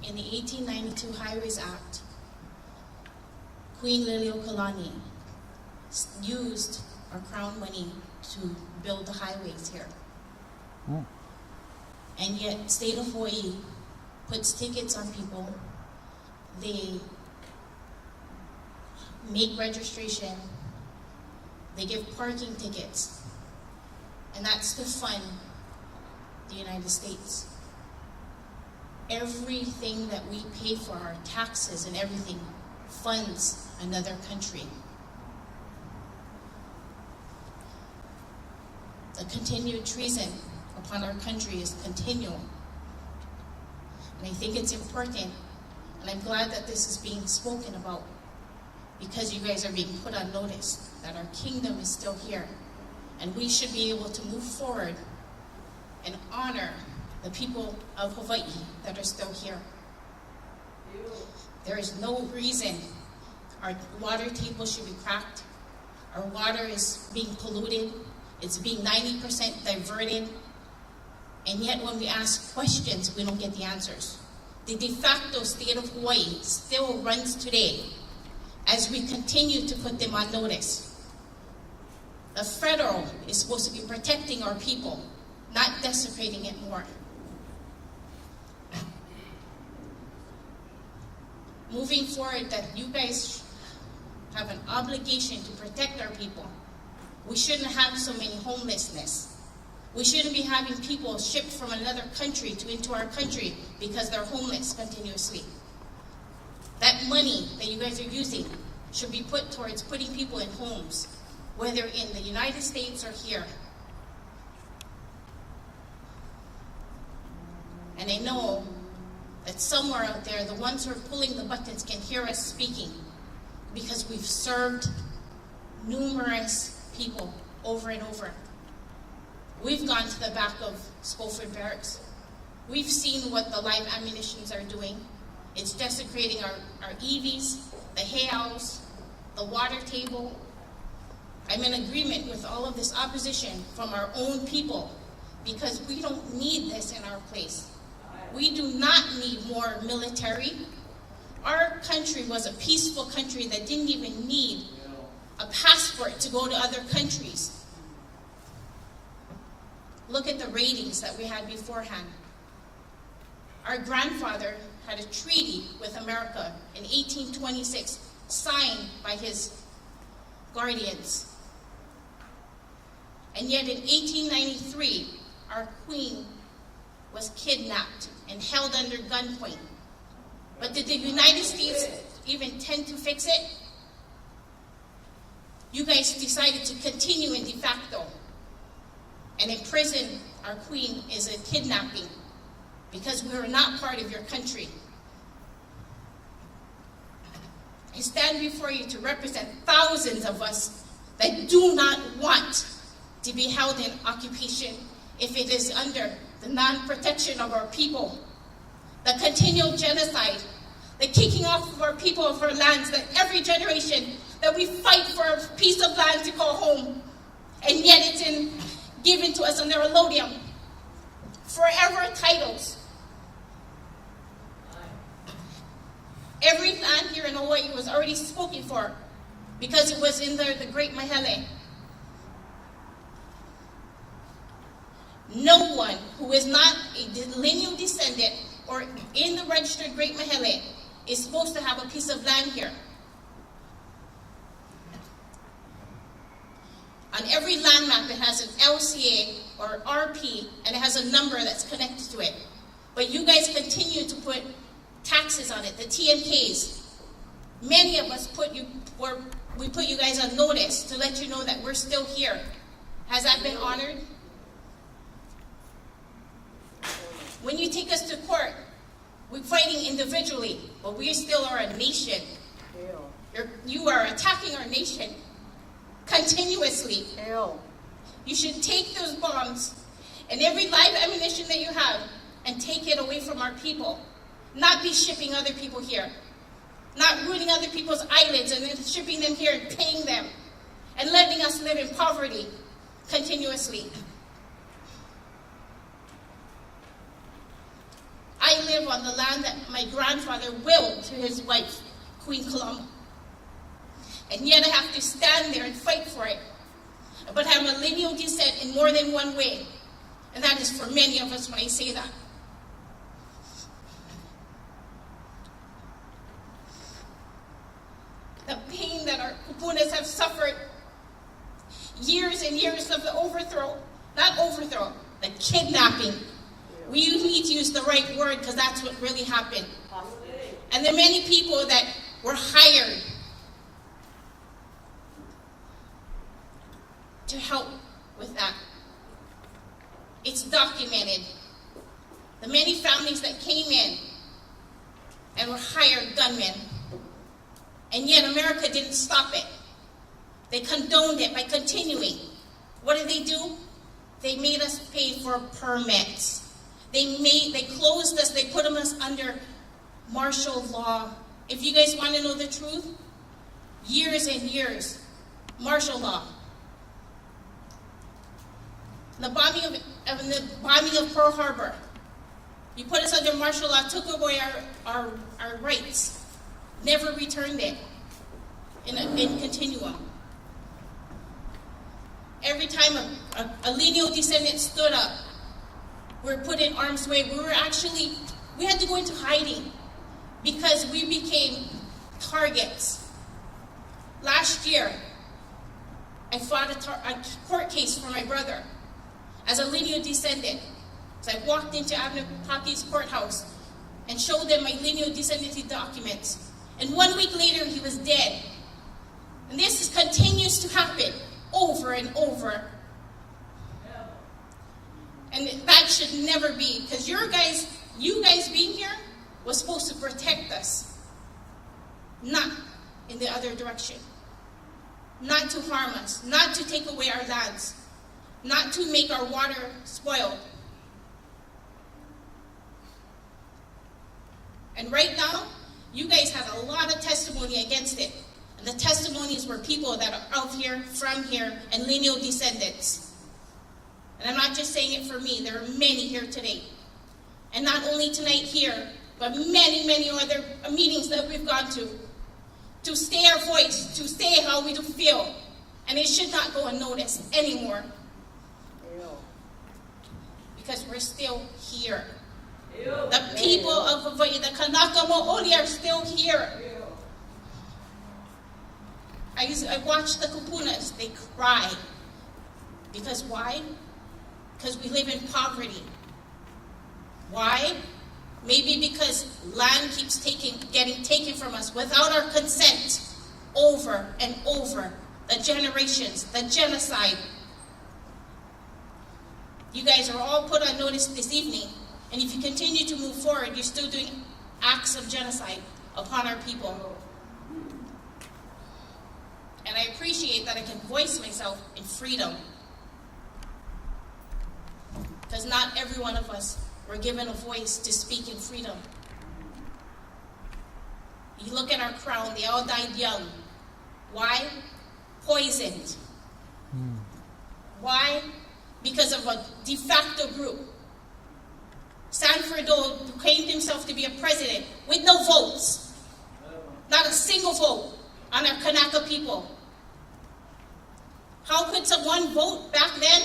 In the 1892 Highways Act, Queen Liliuokalani used our crown money to build the highways here. Oh. And yet, state of Hawaii puts tickets on people. They make registration. They give parking tickets. And that's to fund the United States. Everything that we pay for, our taxes and everything, funds another country. The continued treason upon our country is continual. And I think it's important, and I'm glad that this is being spoken about, because you guys are being put on notice that our kingdom is still here. And we should be able to move forward and honor the people of Hawaii that are still here. There is no reason our water table should be cracked. Our water is being polluted. It's being 90% diverted. And yet when we ask questions, we don't get the answers. The de facto state of Hawaii still runs today as we continue to put them on notice. The federal is supposed to be protecting our people, not desecrating it more. Moving forward, that you guys have an obligation to protect our people. We shouldn't have so many homelessness. We shouldn't be having people shipped from another country into our country because they're homeless continuously. That money that you guys are using should be put towards putting people in homes, whether in the United States or here. And I know that somewhere out there, the ones who are pulling the buttons can hear us speaking, because we've served numerous people over and over. We've gone to the back of Schofield Barracks. We've seen what the live ammunitions are doing. It's desecrating our EVs, the hayhouse, the water table. I'm in agreement with all of this opposition from our own people, because we don't need this in our place. We do not need more military. Our country was a peaceful country that didn't even need a passport to go to other countries. Look at the ratings that we had beforehand. Our grandfather had a treaty with America in 1826, signed by his guardians. And yet in 1893, our queen was kidnapped and held under gunpoint. But did the United States even tend to fix it? You guys decided to continue in de facto and imprison our queen is a kidnapping because we are not part of your country. I stand before you to represent thousands of us that do not want to be held in occupation if it is under the non-protection of our people, the continual genocide, the kicking off of our people of our lands, that every generation that we fight for a piece of land to call home, and yet it's given to us under a lodium, forever titles. Every land here in Hawaii was already spoken for because it was in the Great Mahele. No one who is not a lineal descendant or in the registered Great Mahele is supposed to have a piece of land here. On every land map, it has an LCA or RP, and it has a number that's connected to it. But you guys continue to put taxes on it, the TNKs. Many of us put you guys on notice to let you know that we're still here. Has that been honored? When you take us to court, we're fighting individually, but we still are a nation. You are attacking our nation continuously. You should take those bombs and every live ammunition that you have and take it away from our people. Not be shipping other people here. Not ruining other people's islands and then shipping them here and paying them and letting us live in poverty continuously. I live on the land that my grandfather willed to his wife, Queen Kalama. And yet I have to stand there and fight for it. But I have a lineal descent in more than one way. And that is for many of us when I say that. The pain that our kupunas have suffered, years and years of the the kidnapping. We need to use the right word because that's what really happened. And there are many people that were hired to help with that. It's documented. The many families that came in and were hired gunmen. And yet America didn't stop it. They condoned it by continuing. What did they do? They made us pay for permits. They closed us, they put us under martial law. If you guys want to know the truth, years and years, martial law. The bombing of Pearl Harbor, you put us under martial law, took away our rights, never returned it in continuum. Every time a lineal descendant stood up, we were put in harm's way. We had to go into hiding because we became targets. Last year, I fought a court case for my brother as a lineal descendant. So I walked into Abnapaki's courthouse and showed them my lineal descendancy documents. And 1 week later, he was dead. And this continues to happen over and over. And that should never be, because you guys being here was supposed to protect us, not in the other direction. Not to harm us, not to take away our lands, not to make our water spoiled. And right now, you guys have a lot of testimony against it. And the testimonies were people that are out here, from here, and lineal descendants. And I'm not just saying it for me. There are many here today. And not only tonight here, but many, many other meetings that we've gone to stay our voice, to say how we do feel. And it should not go unnoticed anymore. Because we're still here. The people of Hawaii, the Kanaka Mo'oli are still here. I watch the kupunas, they cry. Because why? Because we live in poverty. Why? Maybe because land keeps getting taken from us without our consent over and over. The generations, the genocide. You guys are all put on notice this evening. And if you continue to move forward, you're still doing acts of genocide upon our people. And I appreciate that I can voice myself in freedom. Because not every one of us were given a voice to speak in freedom. You look at our crown, they all died young. Why? Poisoned. Why? Because of a de facto group. Sanford Dole proclaimed himself to be a president with no votes. Not a single vote on our Kanaka people. How could someone vote back then?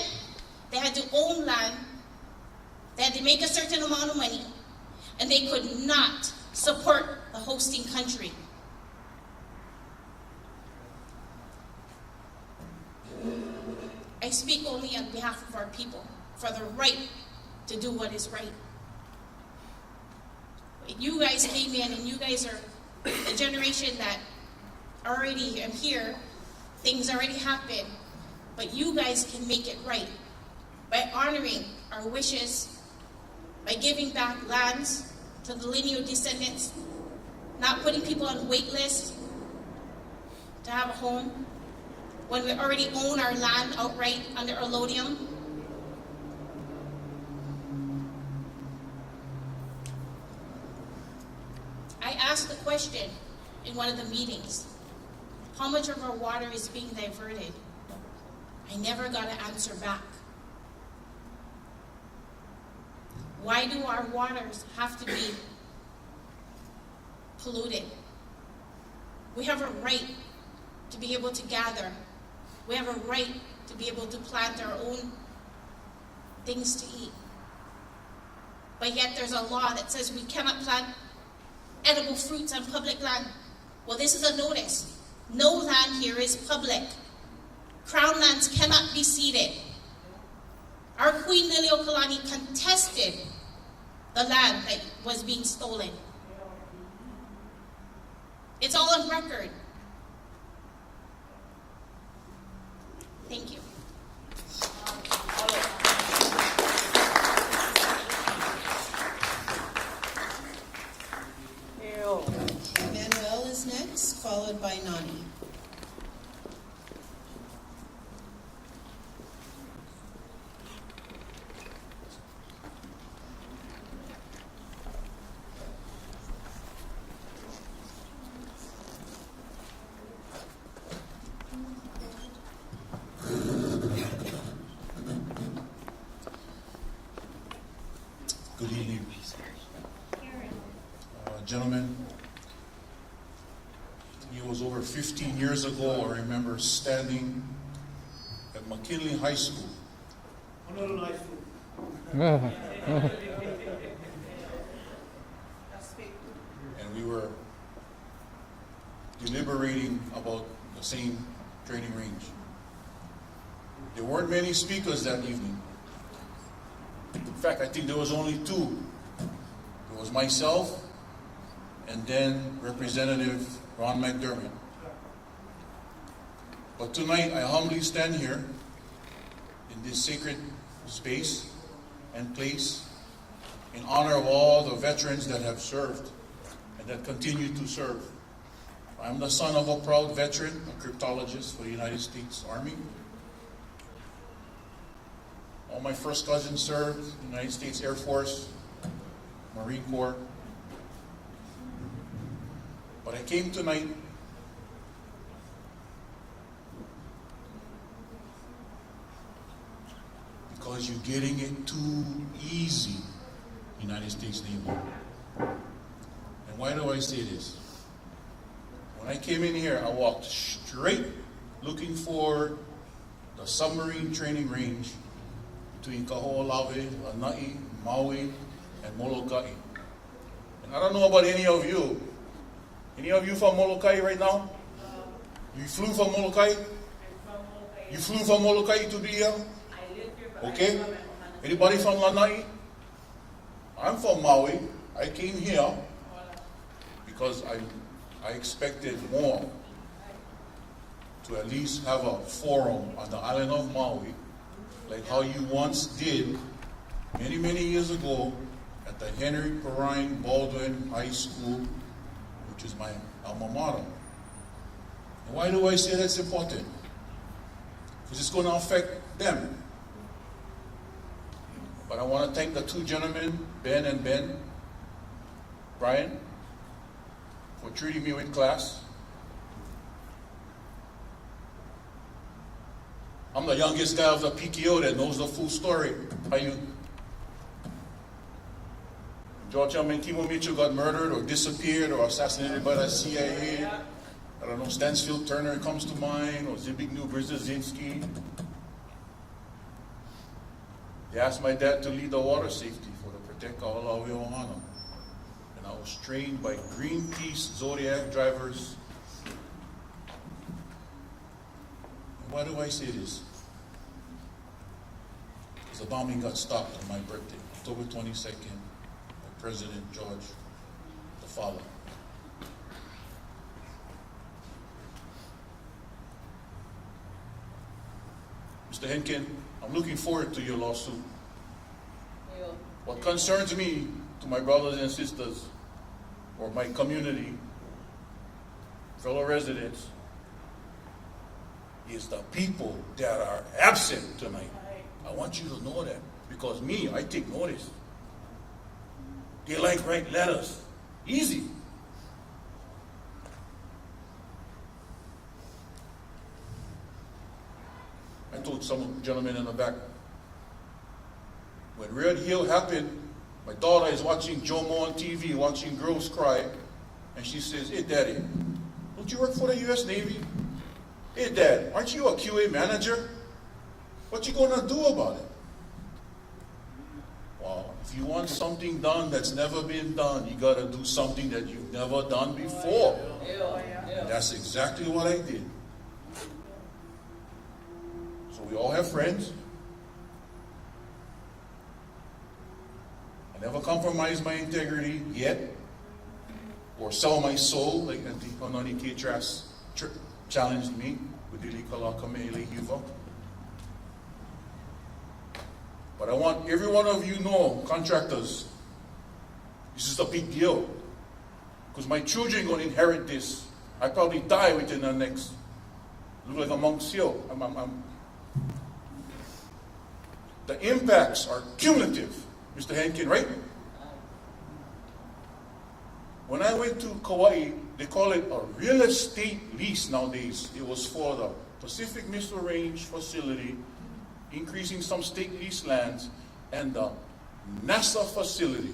They had to own land, they had to make a certain amount of money, and they could not support the hosting country. I speak only on behalf of our people, for the right to do what is right. You guys came in, and you guys are the generation that already am here. Things already happened, but you guys can make it right by honoring our wishes, by giving back lands to the lineal descendants, not putting people on wait lists to have a home when we already own our land outright under allodium. I asked the question in one of the meetings, how much of our water is being diverted? I never got an answer back. Why do our waters have to be polluted? We have a right to be able to gather. We have a right to be able to plant our own things to eat. But yet there's a law that says we cannot plant edible fruits on public land. Well, this is a notice. No land here is public. Crown lands cannot be ceded. Our Queen Liliuokalani contested the land that was being stolen. It's all on record. Thank you. Manuel is next, followed by Nani. Good evening. Gentlemen, it was over 15 years ago, I remember standing at McKinley High School. And we were deliberating about the same training range. There weren't many speakers that evening. In fact, I think there was only two. There was myself and then Representative Ron McDermott. But tonight I humbly stand here in this sacred space and place in honor of all the veterans that have served and that continue to serve. I'm the son of a proud veteran, a cryptologist for the United States Army. All my first cousins served in the United States Air Force, Marine Corps. But I came tonight because you're getting it too easy, United States Navy. And why do I say this? When I came in here, I walked straight looking for the submarine training range between Kaho'olawe, Lanai, Maui, and Molokai. And I don't know about any of you. Any of you from Molokai right now? You flew from Molokai? You flew from Molokai to be here? Okay. Anybody from Lanai? I'm from Maui. I came here because I expected more, to at least have a forum on the island of Maui, like how you once did many, many years ago at the Henry Perrine Baldwin High School, which is my alma mater. And why do I say that's important? Because it's going to affect them. But I want to thank the two gentlemen, Ben and Brian, for treating me with class. I'm the youngest guy of the PKO that knows the full story. How you? Georgia Mentimo Mitchell got murdered or disappeared or assassinated by the CIA. I don't know, Stansfield Turner comes to mind, or Zbigniew Brzezinski. They asked my dad to lead the water safety for the Protect Kaho'olawe Ohana. And I was trained by Greenpeace Zodiac drivers. And why do I say this? Because the bombing got stopped on my birthday, October 22nd, by President George, the father. Mr. Henkin, I'm looking forward to your lawsuit. What concerns me, to my brothers and sisters, or my community, fellow residents, is the people that are absent tonight. I want you to know that, because me, I take notice. They like write letters. Easy. I told some gentleman in the back, when Red Hill happened, my daughter is watching Jomo on TV, watching girls cry, and she says, "Hey, Daddy, don't you work for the U.S. Navy? Hey, Dad, aren't you a QA manager? What you gonna do about it?" Well, if you want something done that's never been done, you gotta do something that you've never done before. And that's exactly what I did. So we all have friends. I never compromised my integrity yet, or sell my soul like Antikonani Ketras challenged me with Līhue. But I want every one of you know, contractors, this is a big deal. Because my children are going to inherit this. I probably die within the next, look like a monk's hill. The impacts are cumulative, Mr. Henkin, right? When I went to Kauai, they call it a real estate lease nowadays. It was for the Pacific Missile Range facility, increasing some state lease lands, and the NASA facility.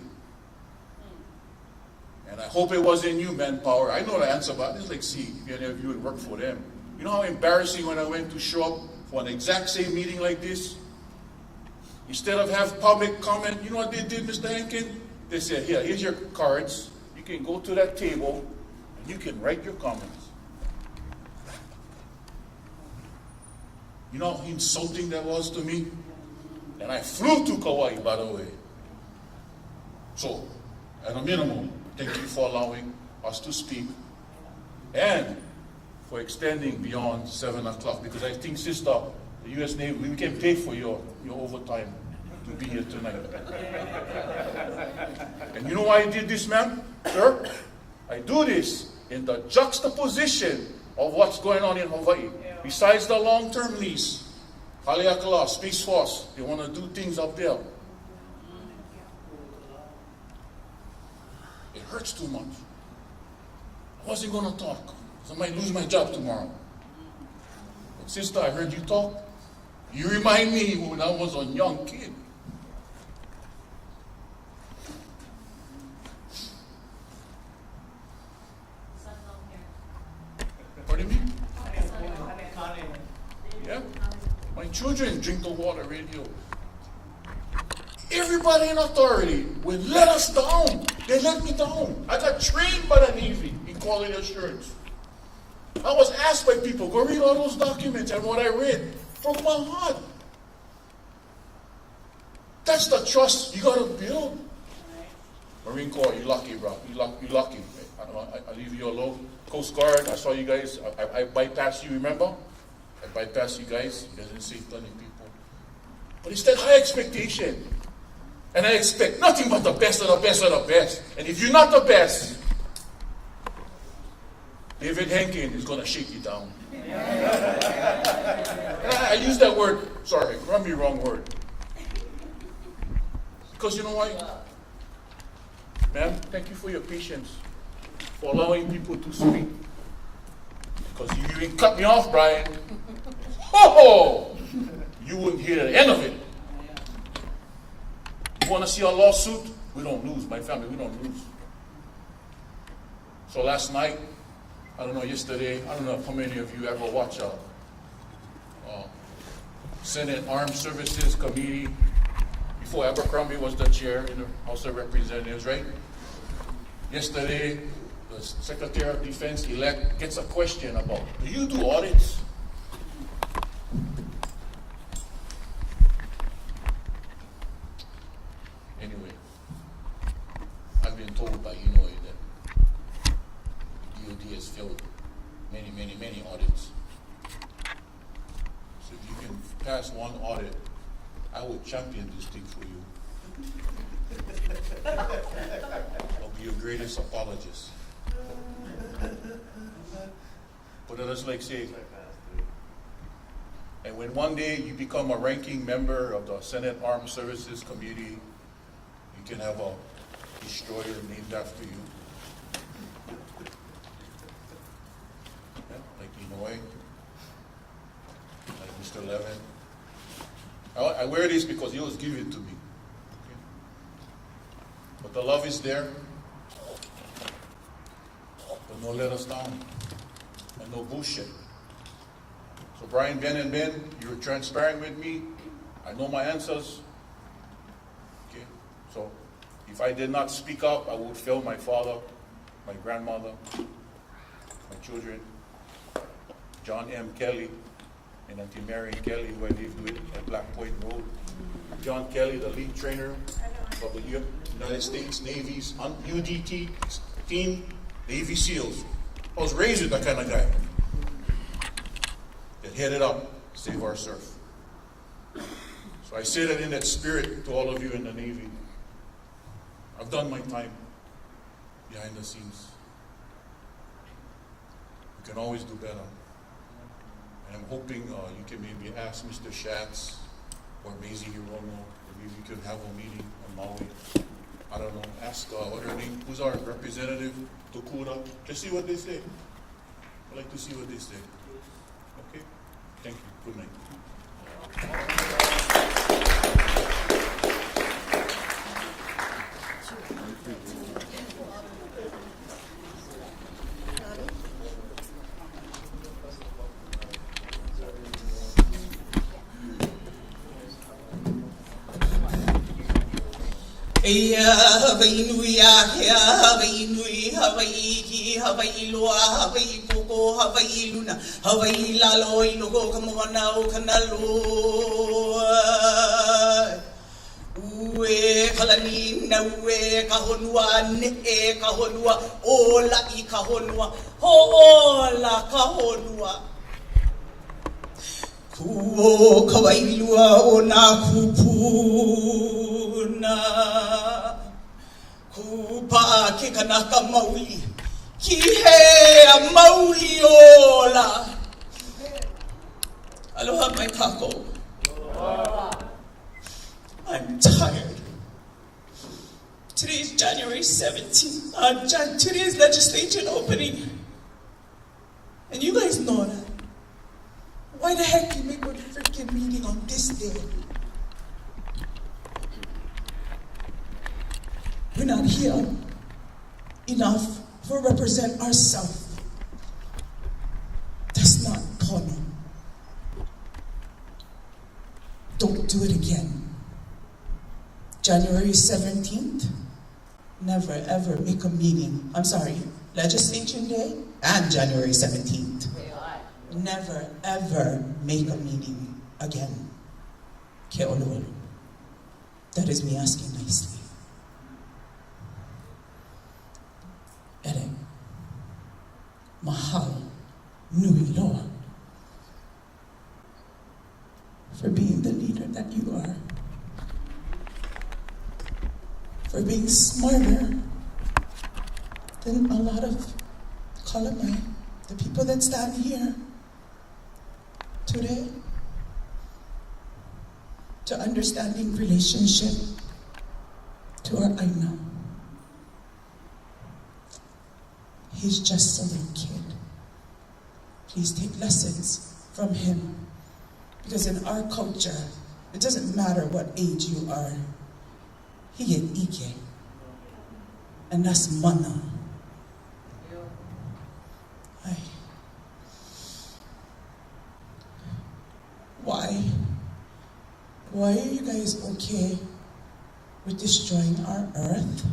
And I hope it wasn't you, manpower. I know the answer, but it's like, see, if any of you would work for them. You know how embarrassing when I went to show up for an exact same meeting like this? Instead of have public comment, you know what they did, Mr. Henkin? They said, here, here's your cards. You can go to that table, and you can write your comments. You know how insulting that was to me? And I flew to Kauai, by the way. So, at a minimum, thank you for allowing us to speak and for extending beyond 7 o'clock, because I think, sister, the U.S. Navy, we can pay for your overtime to be here tonight. And you know why I did this, ma'am? Sir? I do this in the juxtaposition of what's going on in Hawaii. Besides the long-term lease, Haleakala, Space Force, they want to do things up there. It hurts too much. I wasn't going to talk, because I might lose my job tomorrow. But sister, I heard you talk. You remind me when I was a young kid. Pardon me? Yeah? My children drink the water right here. Everybody in authority will let us down. They let me down. I got trained by the Navy in quality assurance. I was asked by people, go read all those documents, and what I read broke my heart. That's the trust you got to build. Marine Corps, you lucky, bro. You lucky. I leave you alone. Coast Guard, I saw you guys. I bypassed you, remember? I bypassed you guys. You guys didn't save 20 people. But it's that high expectation. And I expect nothing but the best of the best of the best. And if you're not the best, David Henkin is going to shake you down. I use that word, sorry, run me wrong word. Because you know why? Ma'am, thank you for your patience, for allowing people to speak. Because if you didn't cut me off, Brian, you wouldn't hear the end of it. You want to see a lawsuit? We don't lose. My family, we don't lose. So last night, I don't know, yesterday, I don't know how many of you ever watch a Senate Armed Services Committee before Abercrombie was the chair in the House of Representatives, right? Yesterday, the Secretary of Defense-elect gets a question about, do you do audits? Anyway, I've been told by Ianuali that DOD has failed many, many, many audits. So if you can pass one audit, I will champion this thing for you. I'll be your greatest apologist. But that's like saying, and when one day you become a ranking member of the Senate Armed Services Committee, you can have a destroyer named after you. Yeah, like Illinois, like Mr. Levin. I wear this because he was given to me. Okay? But the love is there. But no let us down. And no bullshit. So Brian, Ben, and Ben, you're transparent with me. I know my answers. Okay? So if I did not speak up, I would fail my father, my grandmother, my children, John M. Kelly, and Auntie Mary Kelly, who I lived with at Black Point Road. John Kelly, the lead trainer of the United States Navy's UDT team, Navy SEALs. I was raised with that kind of guy that headed up Save Our Surf. So I say that in that spirit to all of you in the Navy. I've done my time behind the scenes. You can always do better. And I'm hoping you can maybe ask Mr. Schatz or Maisie Hirono, or maybe we could have a meeting on Maui. I don't know, ask what her name, who's our representative, Tokura, just see what they say. I'd like to see what they say. Okay? Thank you. Good night. Hawaii nui ahea, Hawaii nui, Hawaii ki, Hawaii loa, Hawaii koko, Hawaii luna, Hawaii lalo i loko ka moana o kana loa. Ue kalani na ue ka honua, ne e ka honua, ola I ka honua, ho ola ka honua. Kuo Kauai lua o nā kupuna. Kupa ke kanaka mauli. Ki he a mauli ola. Aloha mai kako. I'm tired. Today is January 17th. Today is legislation opening. And you guys know that. Why the heck you make a freaking meeting on this day? We're not here enough to represent ourselves. That's not Kona. Don't do it again. January 17th, never ever make a meeting. I'm sorry, Legislation Day and January 17th. Never ever make a meeting again. Ke olu. That is me asking nicely. Ere. Mahalo nui loa for being the leader that you are. For being smarter than a lot of Kalamai, the people that stand here today, to understanding relationship to our Aina. He's just a little kid. Please take lessons from him. Because in our culture, it doesn't matter what age you are. He get ike. and that's mana. Aye. Why? Why are you guys okay with destroying our earth?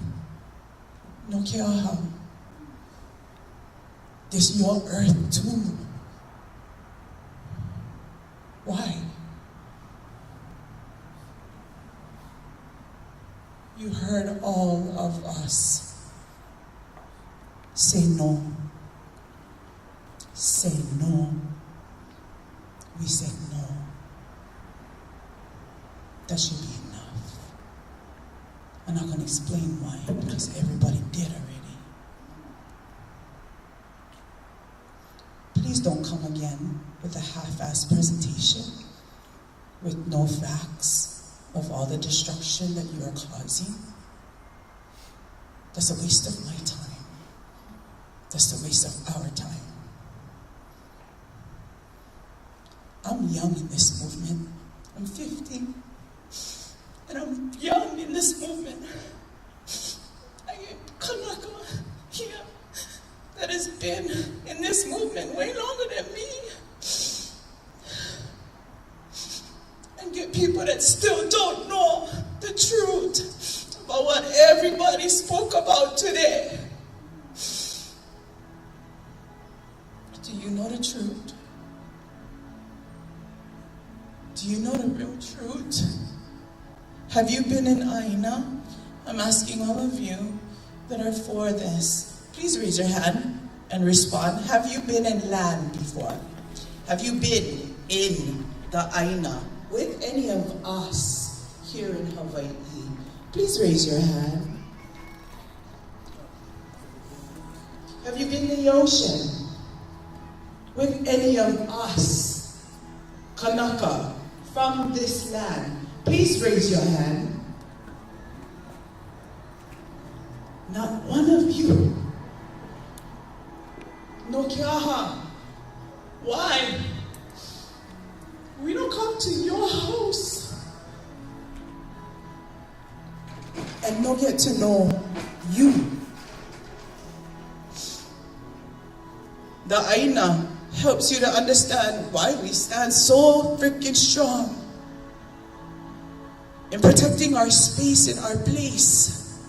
No care how. This is your earth too. Why? You heard all of us say no. Say no. We said no. That should be enough. I'm not going to explain why, because everybody did already. Please don't come again with a half-assed presentation with no facts of all the destruction that you are causing. That's a waste of my time. That's a waste of our time. I'm young in this movement. I'm 50. And I'm young in this movement. I am Kanaka here that has been in this movement way longer than me. And get people that still don't know the truth about what everybody spoke about today. Do you know the truth? Do you know the real truth? Have you been in Aina? I'm asking all of you that are for this. Please raise your hand and respond. Have you been in land before? Have you been in the Aina with any of us here in Hawaii? Please raise your hand. Have you been in the ocean with any of us, Kanaka, from this land? Please raise your hand. Not one of you. No kiaha. Why? We don't come to your house and no get to know you. The Aina helps you to understand why we stand so freaking strong in protecting our space and our place.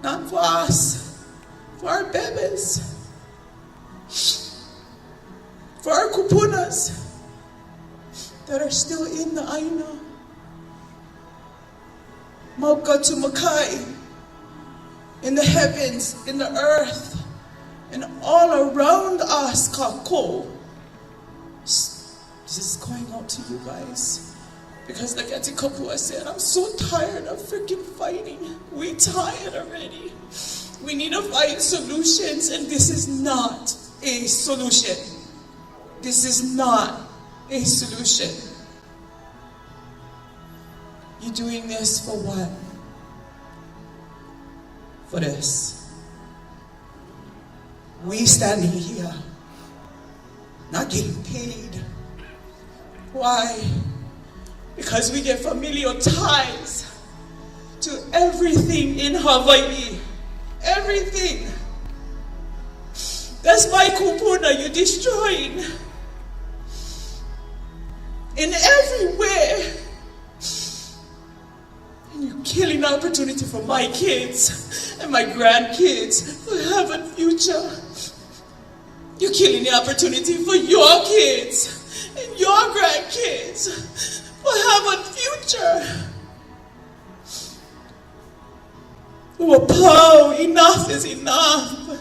Not for us, for our bebes, for our kupunas that are still in the Aina. Mauka to Makai, in the heavens, in the earth, and all around us, Kako. This is going out to you guys. Because like Auntie Kapua said, I'm so tired of freaking fighting. We tired already. We need to find solutions, and this is not a solution. This is not a solution. You're doing this for what? For this. We standing here, not getting paid. Why? Because we get familial ties to everything in Hawaii. Everything. That's my kupuna you're destroying. In everywhere. And you're killing the opportunity for my kids and my grandkids to have a future. You're killing the opportunity for your kids and your grandkids will have a future. Whoa, enough is enough.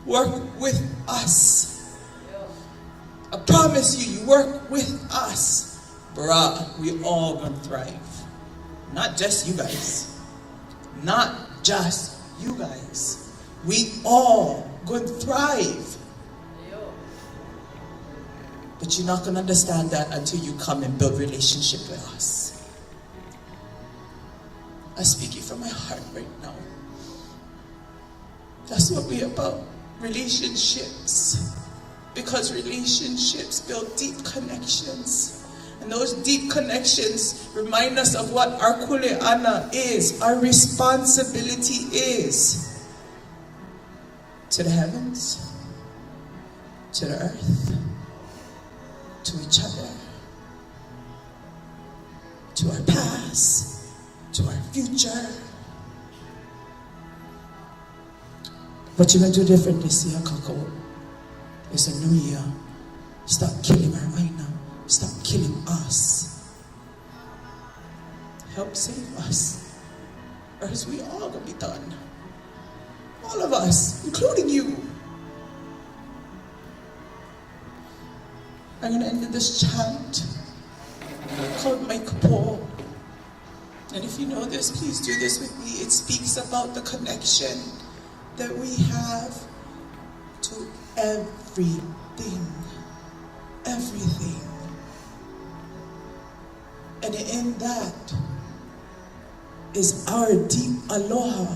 Work with us. I promise you, you work with us. Bruh, we all gonna thrive. Not just you guys. Not just you guys. We all gonna thrive. But you're not going to understand that until you come and build relationship with us. I'm speaking from my heart right now. That's what we're about. Relationships. Because relationships build deep connections. And those deep connections remind us of what our kuleana is, our responsibility is to the heavens, to the earth, to each other, to our past, to our future. But you're going to do different this year, Kako. It's a new year. Stop killing our Aina. Stop killing us. Help save us. Or else we all going to be done. All of us, including you. I'm going to end this chant called Mokupuni. And if you know this, please do this with me. It speaks about the connection that we have to everything. Everything. And in that is our deep aloha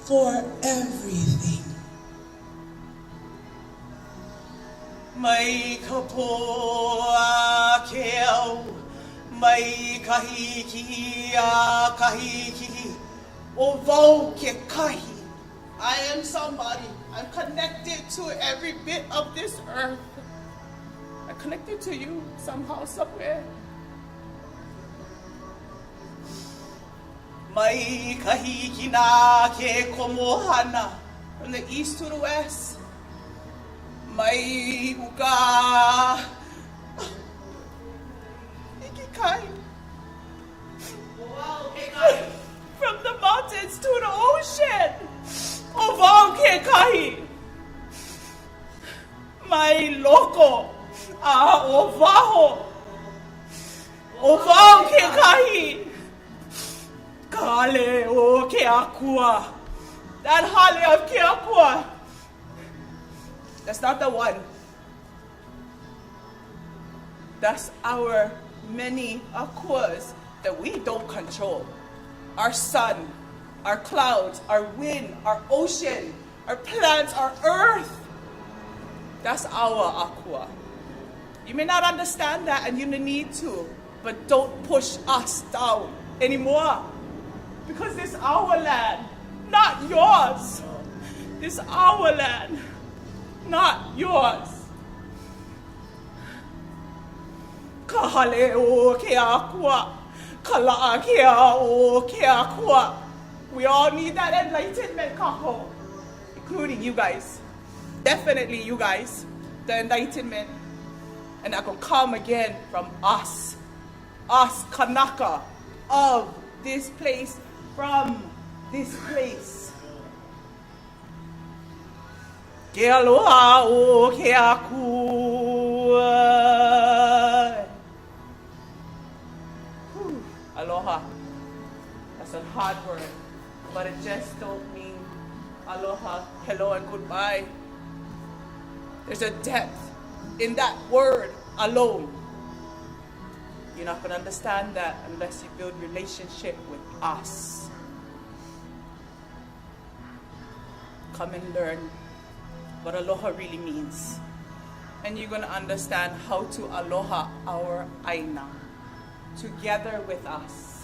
for everything. Mai ka poa ke au, mai kahi ki a kahi ki, o vau ke kahi. I am somebody. I'm connected to every bit of this earth. I'm connected to you somehow, somewhere. Mai kahi ki na ke komohana, from the east to the west. Mai uka ikikai. From the mountains to the ocean. Ovau ke kahi. Mai loko a ovaho. Ovau ke kahi. Kale o ke akua. That hale of ke akua. That's not the one. That's our many akuas that we don't control. Our sun, our clouds, our wind, our ocean, our plants, our earth. That's our akua. You may not understand that and you need to, but don't push us down anymore. Because this is our land, not yours. This is our land, not yours. Kahale o ke akua. Kala'a ke o ke akua. We all need that enlightenment, Kaho. Including you guys. Definitely you guys. The enlightenment. And that will come again from us. Us, Kanaka, of this place, from this place. Ke aloha o ke akua. Aloha. That's a hard word. But it just don't mean aloha, hello, and goodbye. There's a depth in that word alone. You're not going to understand that unless you build relationship with us. Come and learn what aloha really means. And you're going to understand how to aloha our aina together with us.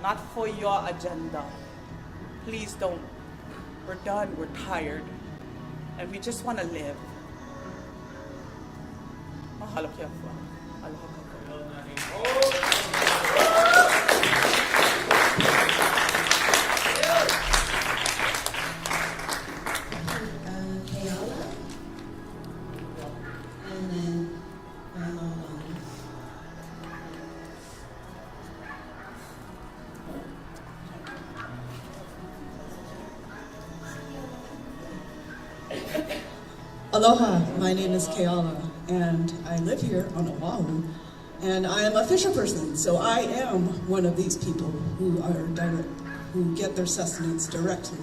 Not for your agenda. Please don't. We're done. We're tired. And we just want to live. Mahalo kia pua. Aloha Keala. And then Aloha, my name is Keala, and I live here on Oahu, and I am a fisher person, so I am one of these people who get their sustenance directly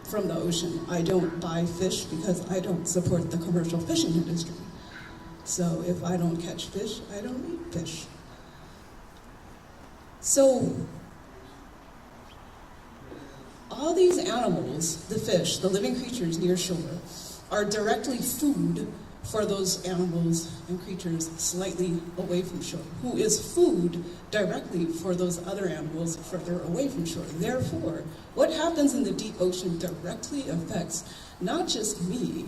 from the ocean. I don't buy fish because I don't support the commercial fishing industry. So if I don't catch fish, I don't eat fish. So all these animals, the fish, the living creatures near shore, are directly food for those animals and creatures slightly away from shore, who is food directly for those other animals further away from shore. Therefore, what happens in the deep ocean directly affects not just me,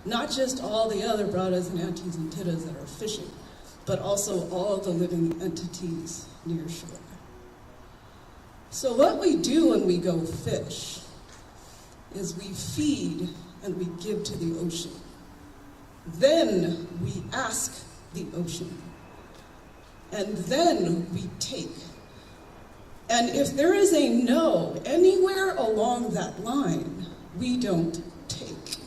not just all the other bradas and aunties and titas that are fishing, but also all the living entities near shore. So what we do when we go fish is we feed and we give to the ocean. Then we ask the ocean. And then we take. And if there is a no anywhere along that line, we don't take.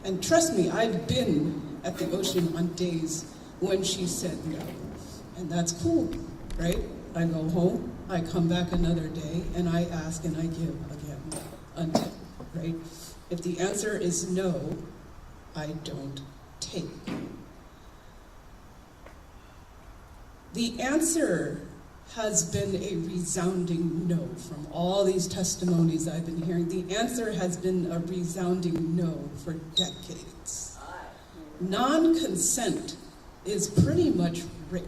And trust me, I've been at the ocean on days when she said no. And that's cool, right? I go home, I come back another day, and I ask and I give again until, right? If the answer is no, I don't take. The answer has been a resounding no from all these testimonies I've been hearing. The answer has been a resounding no for decades. Non-consent is pretty much rape.